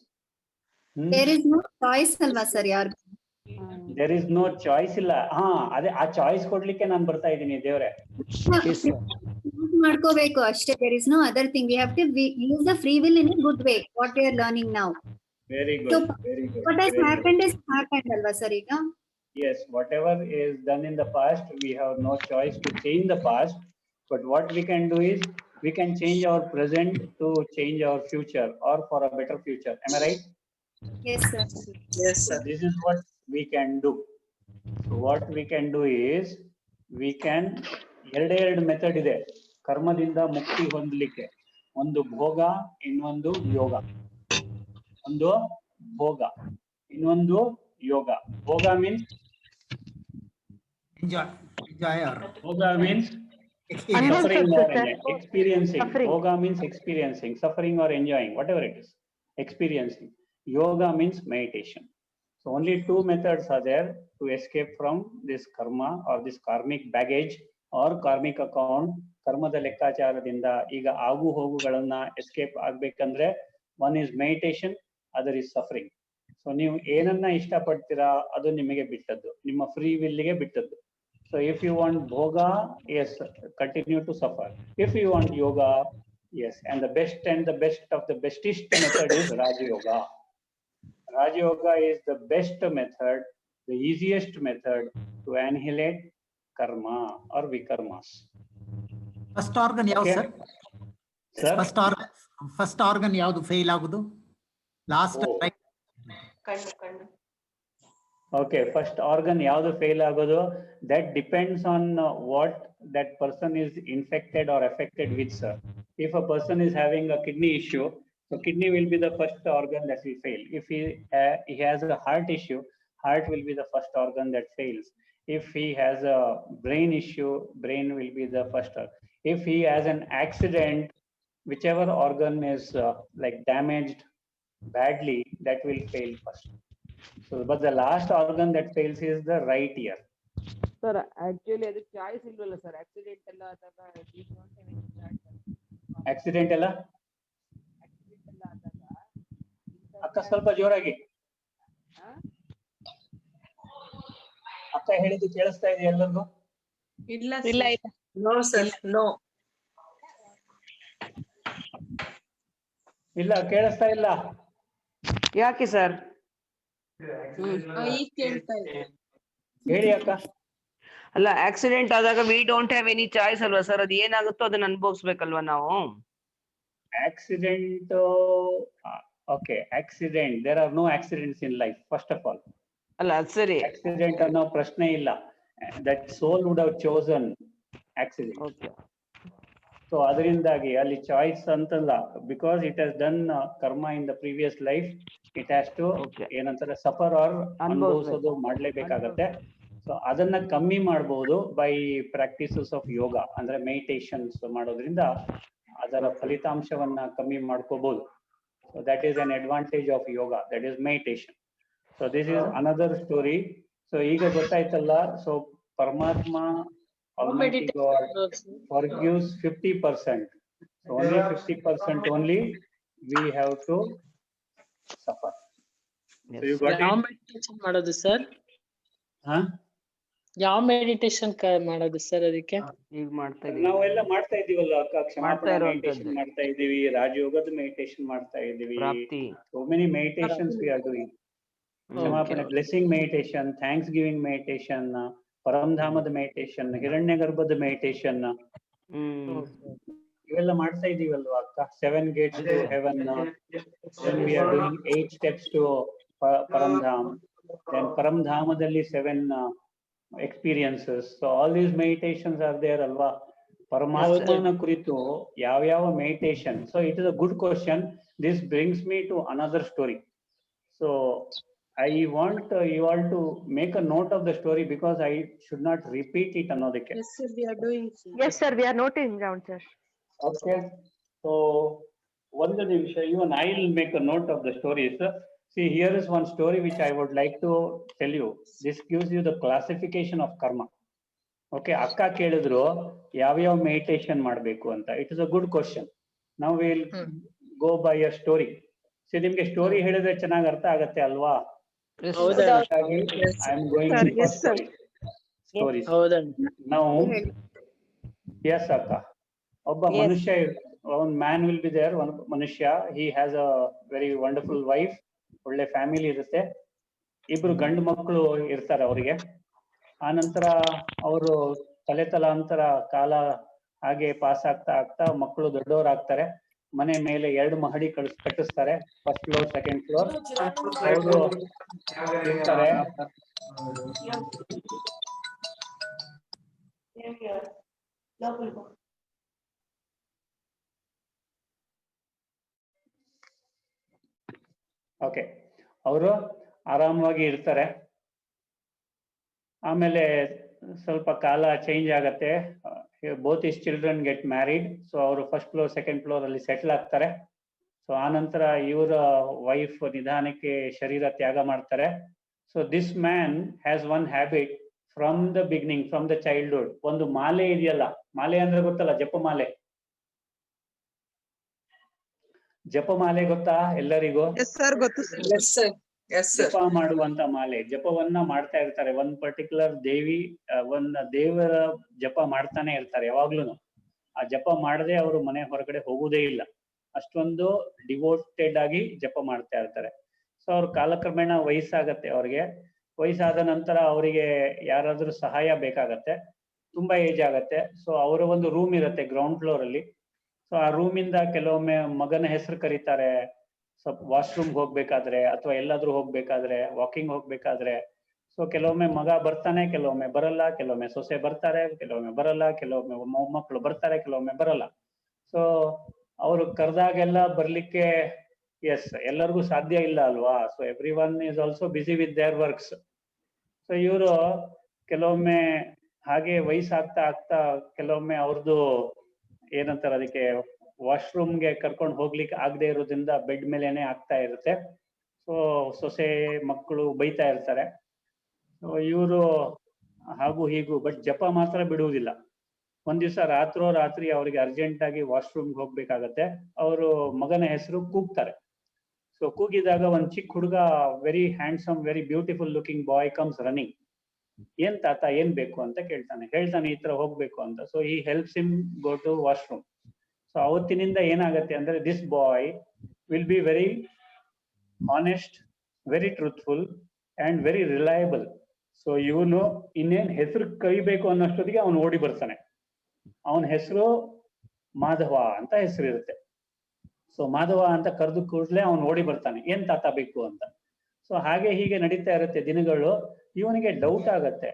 There is no choice alva sir ಯಾರು? There is no choice ಇಲ್ಲ. ಅದೇ ಆ ಚಾಯ್ಸ್ ಕೊಡ್ಲಿಕ್ಕೆ ನಾನು ಬರ್ತಾ ಇದ್ದೀನಿ ದೇವ್ರೆ. ಮಾಡ್ಕೋಬೇಕು ಅಷ್ಟೇ. There is no other thing. We have to use the free will in a good way. What we are learning now. Very good. So, very good. What has happened is happened alva sir ಈಗ? Yes, whatever is done in the past, we have no choice to change the past. But what we can do is, we can change our present to change our future or for a better future. Am I right? Yes sir. Yes, So sir. this is what we can do. So what we can do is, we can, ಎರಡು ಮೆಥಡ್ ಇದೆ ಕರ್ಮದಿಂದ ಮುಕ್ತಿ ಹೊಂದಲಿಕ್ಕೆ. ಒಂದು ಭೋಗ, ಇನ್ನೊಂದು ಯೋಗ. ಒಂದು ಭೋಗ, ಇನ್ನೊಂದು ಯೋಗ. ಭೋಗ means enjoy or Bhoga means experience. suffering or Sir. experiencing. Suffering. Bhoga means experiencing, suffering or enjoying, whatever it is, experiencing. Yoga means meditation. So only two methods are there to escape from this karma or this karmic baggage or karmic account. ಕರ್ಮದ ಲೆಕ್ಕಾಚಾರದಿಂದ ಈಗ ಆಗು ಹೋಗುಗಳನ್ನ ಎಸ್ಕೇಪ್ ಆಗ್ಬೇಕಂದ್ರೆ, one is meditation, other is suffering. So ನೀವು ಏನನ್ನ ಇಷ್ಟಪಡ್ತೀರಾ ಅದು ನಿಮಗೆ ಬಿಟ್ಟದ್ದು, ನಿಮ್ಮ ಫ್ರೀ ವಿಲ್ಗೆ ಬಿಟ್ಟದ್ದು. So if you want bhoga, yes, continue to suffer. If you want yoga, yes, and the best of the bestest method is Raja Yoga. Raja Yoga is the best method, the easiest method to annihilate karma or vikarmas. First organ ಯಾವ್ದು Okay. Sir? Sir? First organ ಯಾವ್ದು ಫೇಲ್ ಆಗುದು? Last Oh. Okay, first organ ಯಾವುದು fail ಆಗೋದು, that depends on what that person is infected or affected with, sir. If a person is having a kidney issue, so kidney will be the first organ that will fail. If he has a heart issue, heart will be the first organ that fails. If he has a brain issue, brain will be the first organ. If he has an accident, whichever organ is like damaged badly, that will fail first. So, but the last organ that fails is the right ear. Sir actually ಅದು ಚಾಯ್ಸ್ ಇಲ್ವಲ್ಲ ಸರ್, ಆಕ್ಸಿಡೆಂಟ್ ಎಲ್ಲ ಆದಾಗ Accident ಎಲ್ಲ ಆಕ್ಸಿಡೆಂಟ್ ಎಲ್ಲ ಆದಾಗ ಅಕ್ಕ ಸ್ವಲ್ಪ ಜೋರಾಗಿ. ಅಕ್ಕ ಹೇಳಿದ್ದು ಕೇಳಿಸ್ತಾ ಇದೆ ಎಲ್ಲರಿಗೂ? ಇಲ್ಲ ಇಲ್ಲ sir. No, sir. No. ಇಲ್ಲ ಕೇಳಿಸ್ತಾ ಇಲ್ಲ. ಯಾಕೆ ಸರ್? ಈಗ ಕೇಳ್ತಾ ಇದೆ. ಹೇಳಿ ಅಕ್ಕ. ಅಲ್ಲ, ಆಕ್ಸಿಡೆಂಟ್ ಆದಾಗ we don't have any choice ಅಲ್ವಾ ಸರ್? ಅದು ಏನಾಗುತ್ತೋ ಅದನ್ನ ಅನುಭವಿಸ್ಬೇಕಲ್ವಾ ನಾವು? Accident, okay, accident. There are no accidents in life, first of all. ಅಲ್ಲ ಅದ್ ಸರಿ. Accident ಅನ್ನೋ ಪ್ರಶ್ನೆ ಇಲ್ಲ. That soul would have chosen accident. Okay. So ಅದರಿಂದಾಗಿ ಅಲ್ಲಿ ಚಾಯ್ಸ್ ಅಂತಲ್ಲ, because it has done karma in the previous life, it has to ಏನಂತಾರೆ ಸಫರ್ ಆರ್ ಅನುಭವಿಸೋದು ಮಾಡ್ಲೇಬೇಕಾಗತ್ತೆ. ಸೊ ಅದನ್ನ ಕಮ್ಮಿ ಮಾಡಬಹುದು ಬೈ ಪ್ರಾಕ್ಟೀಸಸ್ ಆಫ್ ಯೋಗ, ಅಂದ್ರೆ ಮೆಡಿಟೇಷನ್ಸ್ ಮಾಡೋದ್ರಿಂದ ಅದರ ಫಲಿತಾಂಶವನ್ನ ಕಮ್ಮಿ ಮಾಡ್ಕೋಬಹುದು. So that is an advantage of yoga, that is meditation. So this is another story. So ಈಗ ಗೊತ್ತಾಯ್ತಲ್ಲ. So ಪರಮಾತ್ಮ Almighty God forgives 50%. So only 50% only we have to suffer. So you got ಯಾವ it? ಮೆಡಿಟೇಷನ್ ಮಾಡೋದು ಸರ್? Huh? ಯಾವ ಮೆಡಿಟೇಷನ್ ಮಾಡೋದು ಸರ್ ಅದಕ್ಕೆ? ಈಗ ಮಾಡ್ತಾ ಇದೀವಿ. ನಾವೆಲ್ಲ ಮಾಡ್ತಾ ಇದೀವಲ್ಲ ಅಕ್ಕ, ಕ್ಷಮಾಪಣಾ ಇರುವಂತದ್ದು. ಮೆಡಿಟೇಷನ್ ಮಾಡ್ತಾ ಇದೀವಿ, ರಾಜಯೋಗದ ಮೆಡಿಟೇಷನ್ ಮಾಡ್ತಾ ಇದೀವಿ. ಪ್ರಾಪ್ತಿ. So many meditations we are doing. ಕ್ಷಮಾಪಣೆ, blessing meditation, thanksgiving meditation, ಪರಮಧಾಮದ ಮೆಡಿಟೇಷನ್, ಹಿರಣ್ಯ ಗರ್ಭದ ಮೆಡಿಟೇಷನ್, ಇವೆಲ್ಲ ಮಾಡ್ತಾ ಇದೀವಲ್ವಾ ಅಕ್ಕ. 7 gates to heaven. Then we are doing 8 steps to Paramdham. Then Paramdhamadalli 7 experiences. So all these meditations are there alva. Paramatmana kuritu ಯಾವ meditation. So it is a good question. This brings me to another story. So I want you all to make a note of the story because I should not repeat it ಅನ್ನೋದಕ್ಕೆ. Yes sir, we are doing sir. Yes, sir. We are noting down, sir. Okay. So ಒಂದು ನಿಮಿಷ, even I will make a note of the stories. See, here is one story which I would like to tell you. This gives you the classification of karma. Okay, ಅಕ್ಕ ಕೇಳಿದ್ರು ಯಾವ ಮೆಡಿಟೇಷನ್ ಮಾಡಬೇಕು ಅಂತ. It is a good question. Now we will go by a story. See, ನಿಮ್ಗೆ ಸ್ಟೋರಿ ಹೇಳಿದ್ರೆ ಚೆನ್ನಾಗಿ ಅರ್ಥ ಆಗತ್ತೆ ಅಲ್ವಾ? I am going to first stories. Now, yes ಅಕ್ಕ, ಒಬ್ಬ ಮನುಷ್ಯ, one man will be there, one ಮನುಷ್ಯ, he has a very wonderful wife, ಒಳ್ಳೆ ಫ್ಯಾಮಿಲಿ ಇರುತ್ತೆ, ಇಬ್ರು ಗಂಡು ಮಕ್ಕಳು ಇರ್ತಾರೆ ಅವರಿಗೆ. ಆ ನಂತರ ಅವರು ತಲಾಂತರ ಕಾಲ ಹಾಗೆ ಪಾಸ್ ಆಗ್ತಾ ಆಗ್ತಾ ಮಕ್ಕಳು ದೊಡ್ಡವರಾಗ್ತಾರೆ. ಮನೆ ಮೇಲೆ 2 ಮಹಡಿ ಕಟ್ಟಿಸ್ತಾರೆ, ಫಸ್ಟ್ ಫ್ಲೋರ್, ಸೆಕೆಂಡ್ ಫ್ಲೋರ್. ಅವರು ಇರ್ತಾರೆ. ಓಕೆ, ಅವರು ಆರಾಮವಾಗಿ ಇರ್ತಾರೆ. ಆಮೇಲೆ ಸ್ವಲ್ಪ ಕಾಲ ಚೇಂಜ್ ಆಗತ್ತೆ. Both is children get married. So ಅವರು ಫಸ್ಟ್ ಫ್ಲೋರ್, ಸೆಕೆಂಡ್ ಫ್ಲೋರ್ ಅಲ್ಲಿ ಸೆಟ್ಲ್ ಆಗ್ತಾರೆ. ಸೊ ಆ ನಂತರ ಇವರ ವೈಫ್ ನಿಧಾನಕ್ಕೆ ಶರೀರ ತ್ಯಾಗ ಮಾಡ್ತಾರೆ. So this man has one habit from the beginning, from the childhood. ಒಂದು ಮಾಲೆ ಇದೆಯಲ್ಲ, ಮಾಲೆ ಅಂದ್ರೆ ಗೊತ್ತಲ್ಲ, ಜಪಮಾಲೆ. ಜಪಮಾಲೆ ಗೊತ್ತಾ ಎಲ್ಲರಿಗೂ? ಜಪ ಮಾಡುವಂತ ಮಾಲೆ, ಜಪವನ್ನ ಮಾಡ್ತಾ ಇರ್ತಾರೆ. ಒಂದ್ ಪರ್ಟಿಕ್ಯುಲರ್ ದೇವಿ, ದೇವರ ಜಪ ಮಾಡ್ತಾನೆ ಇರ್ತಾರೆ ಯಾವಾಗ್ಲೂನು. ಆ ಜಪ ಮಾಡದೆ ಅವರು ಮನೆ ಹೊರಗಡೆ ಹೋಗುವುದೇ ಇಲ್ಲ, ಅಷ್ಟೊಂದು ಡಿವೋಟೆಡ್ ಆಗಿ ಜಪ ಮಾಡ್ತಾ ಇರ್ತಾರೆ. ಸೊ ಅವ್ರ ಕಾಲಕ್ರಮೇಣ ವಯಸ್ಸಾಗತ್ತೆ. ಅವ್ರಿಗೆ ವಯಸ್ಸಾದ ನಂತರ ಅವರಿಗೆ ಯಾರಾದ್ರೂ ಸಹಾಯ ಬೇಕಾಗತ್ತೆ, ತುಂಬಾ ಏಜ್ ಆಗತ್ತೆ. ಸೊ ಅವರ ಒಂದು ರೂಮ್ ಇರುತ್ತೆ ಗ್ರೌಂಡ್ ಫ್ಲೋರ್ ಅಲ್ಲಿ. ಸೊ ಆ ರೂಮಿಂದ ಕೆಲವೊಮ್ಮೆ ಮಗನ ಹೆಸರು ಕರೀತಾರೆ, ಸ್ವಲ್ಪ ವಾಶ್ರೂಮ್ ಹೋಗ್ಬೇಕಾದ್ರೆ ಅಥವಾ ಎಲ್ಲಾದ್ರೂ ಹೋಗ್ಬೇಕಾದ್ರೆ, ವಾಕಿಂಗ್ ಹೋಗ್ಬೇಕಾದ್ರೆ. ಸೊ ಕೆಲವೊಮ್ಮೆ ಮಗ ಬರ್ತಾನೆ, ಕೆಲವೊಮ್ಮೆ ಬರಲ್ಲ, ಕೆಲವೊಮ್ಮೆ ಸೊಸೆ ಬರ್ತಾರೆ, ಕೆಲವೊಮ್ಮೆ ಬರಲ್ಲ, ಕೆಲವೊಮ್ಮೆ ಮೊಮ್ಮಕ್ಕಳು ಬರ್ತಾರೆ, ಕೆಲವೊಮ್ಮೆ ಬರಲ್ಲ. ಸೊ ಅವರು ಕರೆದಾಗೆಲ್ಲ ಬರ್ಲಿಕ್ಕೆ ಎಲ್ಲರಿಗೂ ಸಾಧ್ಯ ಇಲ್ಲ ಅಲ್ವಾ. So everyone is also busy with their works. So ಇವರು ಕೆಲವೊಮ್ಮೆ ಹಾಗೆ ವಯಸ್ಸಾಗ್ತಾ ಆಗ್ತಾ ಕೆಲವೊಮ್ಮೆ ಅವ್ರದ್ದು ಏನಂತಾರೆ ಅದಕ್ಕೆ, ವಾಶ್ರೂಮ್ಗೆ ಕರ್ಕೊಂಡು ಹೋಗ್ಲಿಕ್ಕೆ ಆಗದೆ ಇರೋದ್ರಿಂದ ಬೆಡ್ ಮೇಲೆನೆ ಆಗ್ತಾ ಇರುತ್ತೆ. ಸೊ ಸೊ ಸೊಸೆ ಮಕ್ಕಳು ಬೈತಾ ಇರ್ತಾರೆ. ಸೊ ಇವರು ಹಾಗೂ ಹೀಗೂ, ಬಟ್ ಜಪ ಮಾತ್ರ ಬಿಡುವುದಿಲ್ಲ. ಒಂದ್ ದಿವಸ ರಾತ್ರಿ ಅವರಿಗೆ ಅರ್ಜೆಂಟ್ ಆಗಿ ವಾಶ್ರೂಮ್ಗೆ ಹೋಗ್ಬೇಕಾಗತ್ತೆ. ಅವರು ಮಗನ ಹೆಸರು ಕೂಗ್ತಾರೆ. ಸೊ ಕೂಗಿದಾಗ ಒಂದ್ ಚಿಕ್ಕ ಹುಡುಗ, very handsome, very beautiful looking boy comes running. ಏನ್ ತಾತ ಏನ್ ಬೇಕು ಅಂತ ಹೇಳ್ತಾನೆ ಈ ತರ ಹೋಗ್ಬೇಕು ಅಂತ. So he helps him go to washroom. So ಅವತ್ತಿನಿಂದ ಏನಾಗತ್ತೆ ಅಂದ್ರೆ, this boy will be very honest, very truthful and very reliable. So ಇವನು ಇನ್ನೇನ್ ಹೆಸರು ಕೈಬೇಕು ಅನ್ನೋಷ್ಟೊತ್ತಿಗೆ ಅವನು ಓಡಿ ಬರ್ತಾನೆ. ಅವನ ಹೆಸರು ಮಾಧವ ಅಂತ ಹೆಸರಿರುತ್ತೆ. ಸೊ ಮಾಧವ ಅಂತ ಕರೆದು ಕೂಡಲೇ ಅವನು ಓಡಿ ಬರ್ತಾನೆ, ಏನ್ ತಾತ ಬೇಕು ಅಂತ. ಸೊ ಹಾಗೆ ಹೀಗೆ ನಡೀತಾ ಇರುತ್ತೆ ದಿನಗಳು. ಇವನಿಗೆ ಡೌಟ್ ಆಗತ್ತೆ.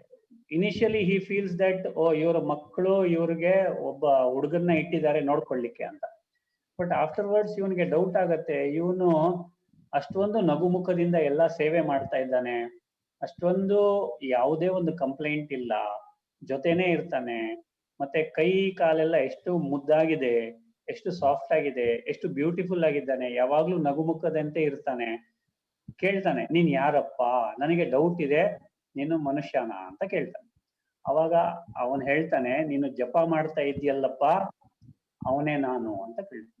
ಇನಿಷಿಯಲಿ ಹಿ ಫೀಲ್ಸ್ ದಟ್, ಓ ಇವರ ಮಕ್ಕಳು ಇವ್ರಿಗೆ ಒಬ್ಬ ಹುಡುಗನ್ನ ಇಟ್ಟಿದ್ದಾರೆ ನೋಡ್ಕೊಳ್ಳಿಕ್ಕೆ ಅಂತ. ಬಟ್ ಆಫ್ಟರ್ವರ್ಡ್ಸ್ ಇವನಿಗೆ ಡೌಟ್ ಆಗತ್ತೆ, ಇವನು ಅಷ್ಟೊಂದು ನಗುಮುಖದಿಂದ ಎಲ್ಲ ಸೇವೆ ಮಾಡ್ತಾ ಇದ್ದಾನೆ, ಅಷ್ಟೊಂದು ಯಾವುದೇ ಒಂದು ಕಂಪ್ಲೇಂಟ್ ಇಲ್ಲ, ಜೊತೆನೇ ಇರ್ತಾನೆ, ಮತ್ತೆ ಕೈ ಕಾಲೆಲ್ಲ ಎಷ್ಟು ಮುದ್ದಾಗಿದೆ, ಎಷ್ಟು ಸಾಫ್ಟ್ ಆಗಿದೆ, ಎಷ್ಟು ಬ್ಯೂಟಿಫುಲ್ ಆಗಿದ್ದಾನೆ, ಯಾವಾಗ್ಲೂ ನಗುಮುಖದಂತೆ ಇರ್ತಾನೆ. ಕೇಳ್ತಾನೆ, ನೀನ್ ಯಾರಪ್ಪ, ನನಗೆ ಡೌಟ್ ಇದೆ, ನೀನು ಮನುಷ್ಯನ ಅಂತ ಕೇಳ್ತಾನೆ. ಅವಾಗ ಅವನ್ ಹೇಳ್ತಾನೆ, ನೀನು ಜಪ ಮಾಡ್ತಾ ಇದೆಯಲ್ಲಪ್ಪ, ಅವನೇ ನಾನು ಅಂತ ಕೇಳ್ತಾನೆ.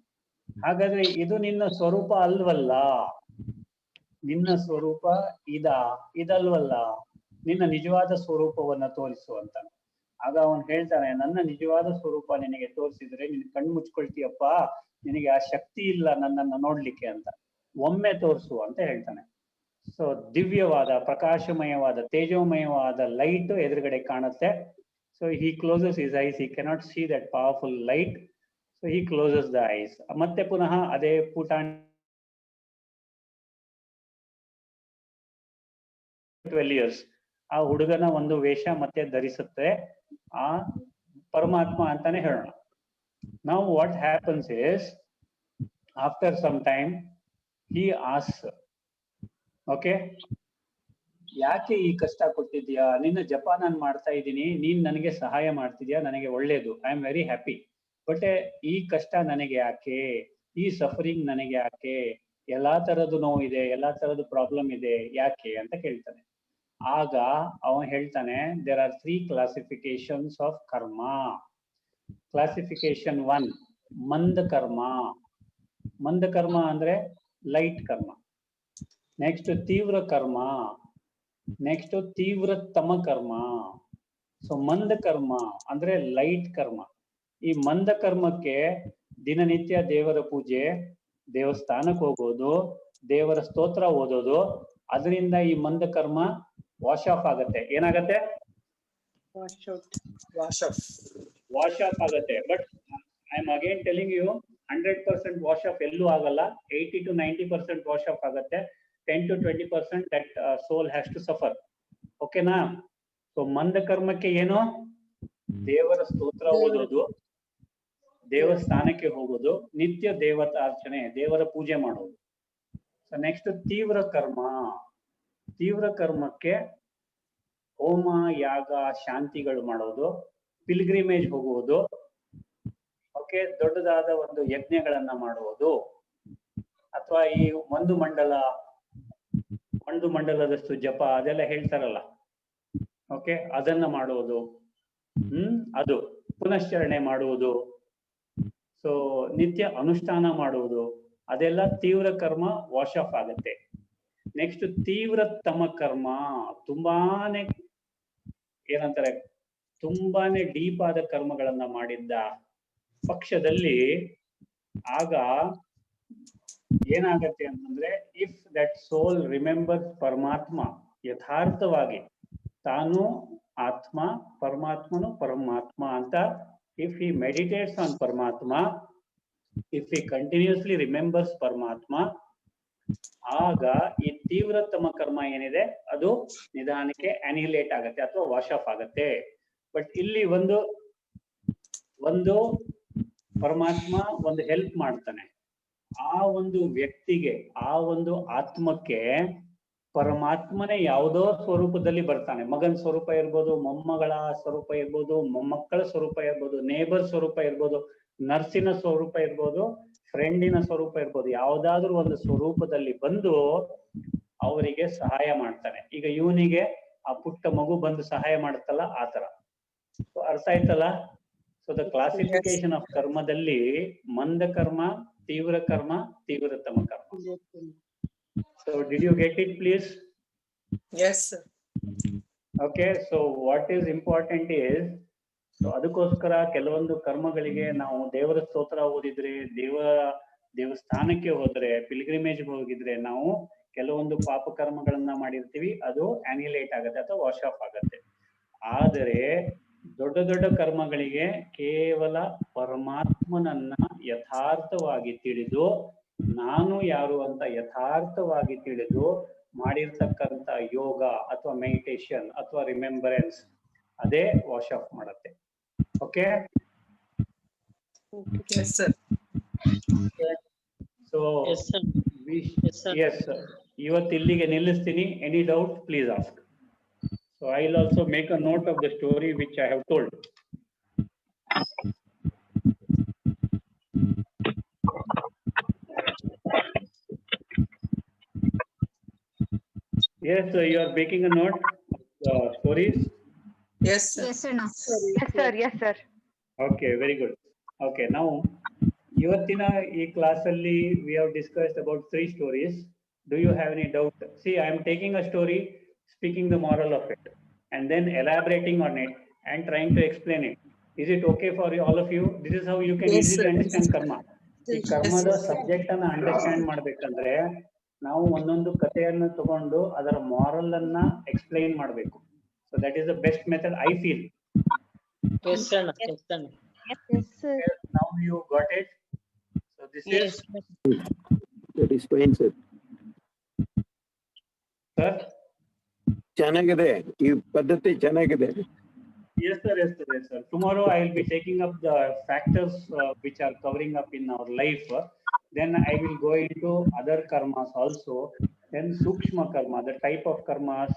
ಹಾಗಾದ್ರೆ ಇದು ನಿನ್ನ ಸ್ವರೂಪ ಅಲ್ವಲ್ಲ, ನಿನ್ನ ಸ್ವರೂಪ ಇದಲ್ವಲ್ಲ, ನಿನ್ನ ನಿಜವಾದ ಸ್ವರೂಪವನ್ನ ತೋರಿಸು ಅಂತ. ಆಗ ಅವನ್ ಹೇಳ್ತಾನೆ, ನನ್ನ ನಿಜವಾದ ಸ್ವರೂಪ ನಿನಗೆ ತೋರಿಸಿದ್ರೆ ನೀನು ಕಣ್ಣು ಮುಚ್ಕೊಳ್ತೀಯಪ್ಪ, ನಿನಗೆ ಆ ಶಕ್ತಿ ಇಲ್ಲ ನನ್ನನ್ನ ನೋಡ್ಲಿಕ್ಕೆ ಅಂತ. ಒಮ್ಮೆ ತೋರಿಸು ಅಂತ ಹೇಳ್ತಾನೆ. ಸೊ ದಿವ್ಯವಾದ, ಪ್ರಕಾಶಮಯವಾದ, ತೇಜೋಮಯವಾದ ಲೈಟ್ ಎದುರುಗಡೆ ಕಾಣುತ್ತೆ. So he closes his ice, he cannot see that powerful light. So he closes the ice. ಮತ್ತೆ ಪುನಃ ಅದೇ ಪುಟಾಣಿ 12 years ಆ ಹುಡುಗನ ಒಂದು ವೇಷ ಮತ್ತೆ ಧರಿಸುತ್ತೆ, ಆ ಪರಮಾತ್ಮ ಅಂತಾನೆ ಹೇಳೋಣ. Now what happens is, after some time he asks, okay, ಯಾಕೆ ಈ ಕಷ್ಟ ಕೊಟ್ಟಿದ್ಯಾ, ನಿನ್ನ ಜಪ ನಾನು ಮಾಡ್ತಾ ಇದ್ದೀನಿ, ನೀನ್ ನನಗೆ ಸಹಾಯ ಮಾಡ್ತಿದ್ಯಾ, ನನಗೆ ಒಳ್ಳೇದು, I am very happy. But ಈ ಕಷ್ಟ ನನಗೆ ಯಾಕೆ, ಈ ಸಫರಿಂಗ್ ನನಗೆ ಯಾಕೆ, ಎಲ್ಲಾ ತರದ್ದು ನೋವಿದೆ, ಎಲ್ಲಾ ತರದ್ದು ಪ್ರಾಬ್ಲಮ್ ಇದೆ, ಯಾಕೆ ಅಂತ ಕೇಳ್ತಾನೆ. ಆಗ ಅವನು ಹೇಳ್ತಾನೆ, ದೇರ್ ಆರ್ 3 classifications ಆಫ್ ಕರ್ಮ. ಕ್ಲಾಸಿಫಿಕೇಶನ್ 1, ಮಂದ ಕರ್ಮ. ಮಂದ ಕರ್ಮ ಅಂದ್ರೆ ಲೈಟ್ ಕರ್ಮ. ನೆಕ್ಸ್ಟ್ ತೀವ್ರ ಕರ್ಮ. ನೆಕ್ಸ್ಟ್ ತೀವ್ರತಮ ಕರ್ಮ. ಸೊ ಮಂದ ಕರ್ಮ ಅಂದ್ರೆ ಲೈಟ್ ಕರ್ಮ. ಈ ಮಂದ ಕರ್ಮಕ್ಕೆ ದಿನನಿತ್ಯ ದೇವರ ಪೂಜೆ, ದೇವಸ್ಥಾನಕ್ಕೆ ಹೋಗೋದು, ದೇವರ ಸ್ತೋತ್ರ ಓದೋದು, ಅದರಿಂದ ಈ ಮಂದ ಕರ್ಮ ವಾಶ್ ಆಫ್ ಆಗತ್ತೆ. ಏನಾಗತ್ತೆ? ವಾಶ್ ಆಫ್ ಆಗತ್ತೆ. But I am again telling you, 100% wash off ಎಲ್ಲೂ ಆಗಲ್ಲ. 80 to 90% ವಾಶ್ ಆಫ್ ಆಗತ್ತೆ. 10 to 20% that soul has to suffer. ಓಕೆನಾ? ಸೊ ಮಂದ ಕರ್ಮಕ್ಕೆ ಏನು? ದೇವರ ಸ್ತೋತ್ರ ಓದೋದು, ದೇವಸ್ಥಾನಕ್ಕೆ ಹೋಗೋದು, ನಿತ್ಯ ದೇವತಾರ್ಚನೆ, ದೇವರ ಪೂಜೆ ಮಾಡೋದು. ಸೊ ನೆಕ್ಸ್ಟ್ ತೀವ್ರ ಕರ್ಮ. ತೀವ್ರ ಕರ್ಮಕ್ಕೆ ಹೋಮ, ಯಾಗ, ಶಾಂತಿಗಳು ಮಾಡೋದು, ಪಿಲ್ಗ್ರಿಮೇಜ್ ಹೋಗುವುದು, ಓಕೆ, ದೊಡ್ಡದಾದ ಒಂದು ಯಜ್ಞಗಳನ್ನ ಮಾಡುವುದು, ಅಥವಾ ಈ ಒಂದು ಮಂಡಲದಷ್ಟು ಜಪ ಅದೆಲ್ಲ ಹೇಳ್ತಾರಲ್ಲ, ಓಕೆ, ಅದನ್ನ ಮಾಡುವುದು, ಅದು ಪುನಶ್ಚರಣೆ ಮಾಡುವುದು, ಸೊ ನಿತ್ಯ ಅನುಷ್ಠಾನ ಮಾಡುವುದು, ಅದೆಲ್ಲ ತೀವ್ರ ಕರ್ಮ ವಾಶ್ ಆಫ್ ಆಗತ್ತೆ. ನೆಕ್ಸ್ಟ್ ತೀವ್ರತಮ ಕರ್ಮ, ತುಂಬಾನೇ ಏನಂತಾರೆ, ತುಂಬಾನೇ ಡೀಪ್ ಆದ ಕರ್ಮಗಳನ್ನ ಮಾಡಿದ್ದ ಪಕ್ಷದಲ್ಲಿ ಆಗ ಏನಾಗತ್ತೆ ಅಂತಂದ್ರೆ, ಇಫ್ ದಟ್ ಸೋಲ್ ರಿಮೆಂಬರ್ಸ್ ಪರಮಾತ್ಮ, ಯಥಾರ್ಥವಾಗಿ ತಾನು ಆತ್ಮ, ಪರಮಾತ್ಮನು ಪರಮಾತ್ಮ ಅಂತ, ಇಫ್ ಹಿ ಮೆಡಿಟೇಟ್ಸ್ ಆನ್ ಪರಮಾತ್ಮ, ಇಫ್ ಹಿ ಕಂಟಿನ್ಯೂಸ್ಲಿ ರಿಮೆಂಬರ್ಸ್ ಪರಮಾತ್ಮ, ಆಗ ಈ ತೀವ್ರತಮ ಕರ್ಮ ಏನಿದೆ ಅದು ನಿಧಾನಕ್ಕೆ ಅನಿಹಿಲೇಟ್ ಆಗತ್ತೆ ಅಥವಾ ವಾಶ್ ಆಫ್ ಆಗತ್ತೆ. ಬಟ್ ಇಲ್ಲಿ ಒಂದು ಪರಮಾತ್ಮ ಒಂದು ಹೆಲ್ಪ್ ಮಾಡ್ತಾನೆ. ಆ ಒಂದು ವ್ಯಕ್ತಿಗೆ, ಆ ಒಂದು ಆತ್ಮಕ್ಕೆ ಪರಮಾತ್ಮನೇ ಯಾವುದೋ ಸ್ವರೂಪದಲ್ಲಿ ಬರ್ತಾನೆ. ಮಗನ ಸ್ವರೂಪ ಇರ್ಬೋದು, ಮೊಮ್ಮಗಳ ಸ್ವರೂಪ ಇರ್ಬೋದು, ಮೊಮ್ಮಕ್ಕಳ ಸ್ವರೂಪ ಇರ್ಬೋದು, ನೇಬರ್ ಸ್ವರೂಪ ಇರ್ಬೋದು, ನರ್ಸಿನ ಸ್ವರೂಪ ಇರ್ಬೋದು, ಫ್ರೆಂಡಿನ ಸ್ವರೂಪ ಇರ್ಬೋದು, ಯಾವ್ದಾದ್ರು ಒಂದು ಸ್ವರೂಪದಲ್ಲಿ ಬಂದು ಅವರಿಗೆ ಸಹಾಯ ಮಾಡ್ತಾನೆ. ಈಗ ಇವನಿಗೆ ಆ ಪುಟ್ಟ ಮಗು ಬಂದು ಸಹಾಯ ಮಾಡುತ್ತಲ್ಲ, ಆತರ. ಅರ್ಥ ಆಯ್ತಲ್ಲ? ಸೊ ದ ಕ್ಲಾಸಿಫಿಕೇಶನ್ ಆಫ್ ಕರ್ಮದಲ್ಲಿ ಮಂದ ಕರ್ಮ, ತೀವ್ರ ಕರ್ಮ, ತೀವ್ರತಮ ಕರ್ಮ. So did you get it please? Yes, sir. Okay. So what is important is, so ಅದಕ್ಕೋಸ್ಕರ ಕೆಲವೊಂದು ಕರ್ಮಗಳಿಗೆ ನಾವು ದೇವರ ಸ್ತೋತ್ರ ಓದಿದ್ರೆ, ದೇವಸ್ಥಾನಕ್ಕೆ ಹೋದ್ರೆ, ಪಿಲ್ಗ್ರಿಮೇಜ್ಗೆ ಹೋಗಿದ್ರೆ ನಾವು ಕೆಲವೊಂದು ಪಾಪ ಕರ್ಮಗಳನ್ನ ಮಾಡಿರ್ತೀವಿ, ಅದು ಆನ್ಯುಲೇಟ್ ಆಗುತ್ತೆ ಅಥವಾ ವಾಶ್ ಆಫ್ ಆಗುತ್ತೆ. ಆದರೆ ದೊಡ್ಡ ದೊಡ್ಡ ಕರ್ಮಗಳಿಗೆ ಕೇವಲ ಪರಮಾತ್ಮನನ್ನ ಯಥಾರ್ಥವಾಗಿ ತಿಳಿದು, ನಾನು ಯಾರು ಅಂತ ಯಥಾರ್ಥವಾಗಿ ತಿಳಿದು ಮಾಡಿರ್ತಕ್ಕಂಥ ಯೋಗ ಅಥವಾ ಮೆಡಿಟೇಷನ್ ಅಥವಾ ರಿಮೆಂಬರೆನ್ಸ್, ಅದೇ ವಾಶ್ ಆಫ್ ಮಾಡುತ್ತೆ. Okay. Yes, sir. So Yes, sir. Yes, sir. Yes, ಇವತ್ತು ಇಲ್ಲಿಗೆ ನಿಲ್ಲಿಸ್ತೀನಿ. Any doubt please ask. So I will also make a note of the story which I have told. Yes, you are making a note of stories. Yes, sir. Yes, sir. No. Yes, sir. Yes, sir. Okay, very good. Okay, now ಇವತ್ತಿನ ಈ ಕ್ಲಾಸ್ ಅಲ್ಲಿ we have discussed about 3 stories. Do you have any doubt? See, I am taking a story, speaking the moral of it, and then elaborating on it and trying to explain it. Is it okay for all of you? This is how you can Yes, easily sir. understand karma. ಈ Yes, ಕರ್ಮದ sir. ಸಬ್ಜೆಕ್ಟ್ ಅನ್ನ ಅಂಡರ್ಸ್ಟ್ಯಾಂಡ್ ಮಾಡ್ಬೇಕಂದ್ರೆ ನಾವು ಒಂದೊಂದು ಕಥೆಯನ್ನು ತಗೊಂಡು ಅದರ ಮಾರಲ್ ಅನ್ನ ಎಕ್ಸ್ಪ್ಲೈನ್ ಮಾಡಬೇಕು. So that is the best method I feel. Yes, sir. Yes, sir. Yes, sir. Now you got it. So this is That is fine, sir. sir. ಚೆನ್ನಾಗಿದೆ, ಈ ಪದ್ಧತಿ ಚೆನ್ನಾಗಿದೆ. Yes, sir. Yes, sir. Yes, sir. Tomorrow I will be taking up the factors which are covering up in our life. Then I will go into other karmas also. Then sukshma karma, the type of karmas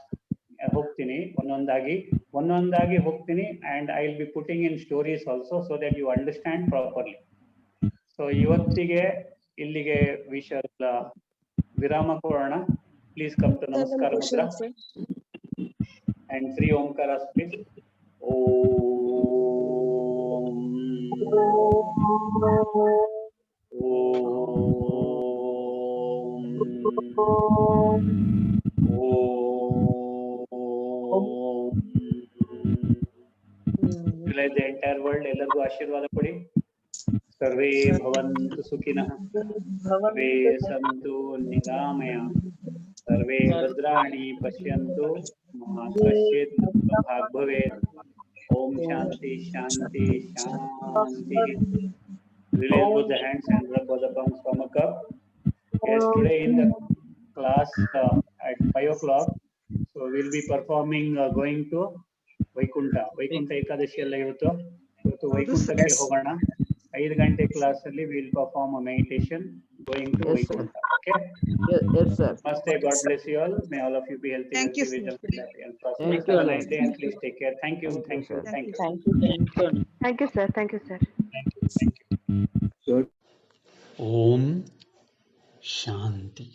ಹೋಗ್ತೀನಿ, ಒಂದೊಂದಾಗಿ ಹೋಗ್ತೀನಿ, and I will be putting in stories also so that you understand properly. So ಇವತ್ತಿಗೆ ಇಲ್ಲಿಗೆ we shall ವಿರಾಮ ಕೊಡೋಣ. Please come to ನಮಸ್ಕಾರ Mudra and 3 ಓಂಕಾರಾಸ್ please. Om Realize the entire world. ಎಲ್ಲರಿಗೂ ಆಶೀರ್ವಾದ ಕೊಡಿ. ಸರ್ವೇ ಭವಂತು ಸುಖಿನಃ, ಸರ್ವೇ ಸಂತು ನಿರಾಮಯ, ಸರ್ವೇ ಭದ್ರಾಣಿ ಪಶ್ಯಂತು ಮಾ ಕಶ್ಚಿತ್ ದುಃಖಭಾಗ್ ಭವೇತ್. ಓಂ ಶಾಂತಿ ಶಾಂತಿ ಶಾಂತಿ. Release both the hands and rub both the palms from a cup. Yes, today in the class at 5 o'clock, so we'll be performing going to Vaikunta. Vaikunta Ekadashi alla ಇವತ್ತು ವೈಕುಂಠಕ್ಕೆ ಹೋಗೋಣ. 5 ಗಂಟೆ ಕ್ಲಾಸ್ ಅಲ್ಲಿ we'll perform a meditation going to Vaikunta. Okay? Yes, sir. Namaste. God bless you all. May all of you be healthy. Thank you, happy, sir. happy and prosperous. Thank you. Have a nice day and please take care. Thank you. Thank you. Thank you. Thank you. Thank you, sir. Thank you, sir. Thank you. Om Shanti.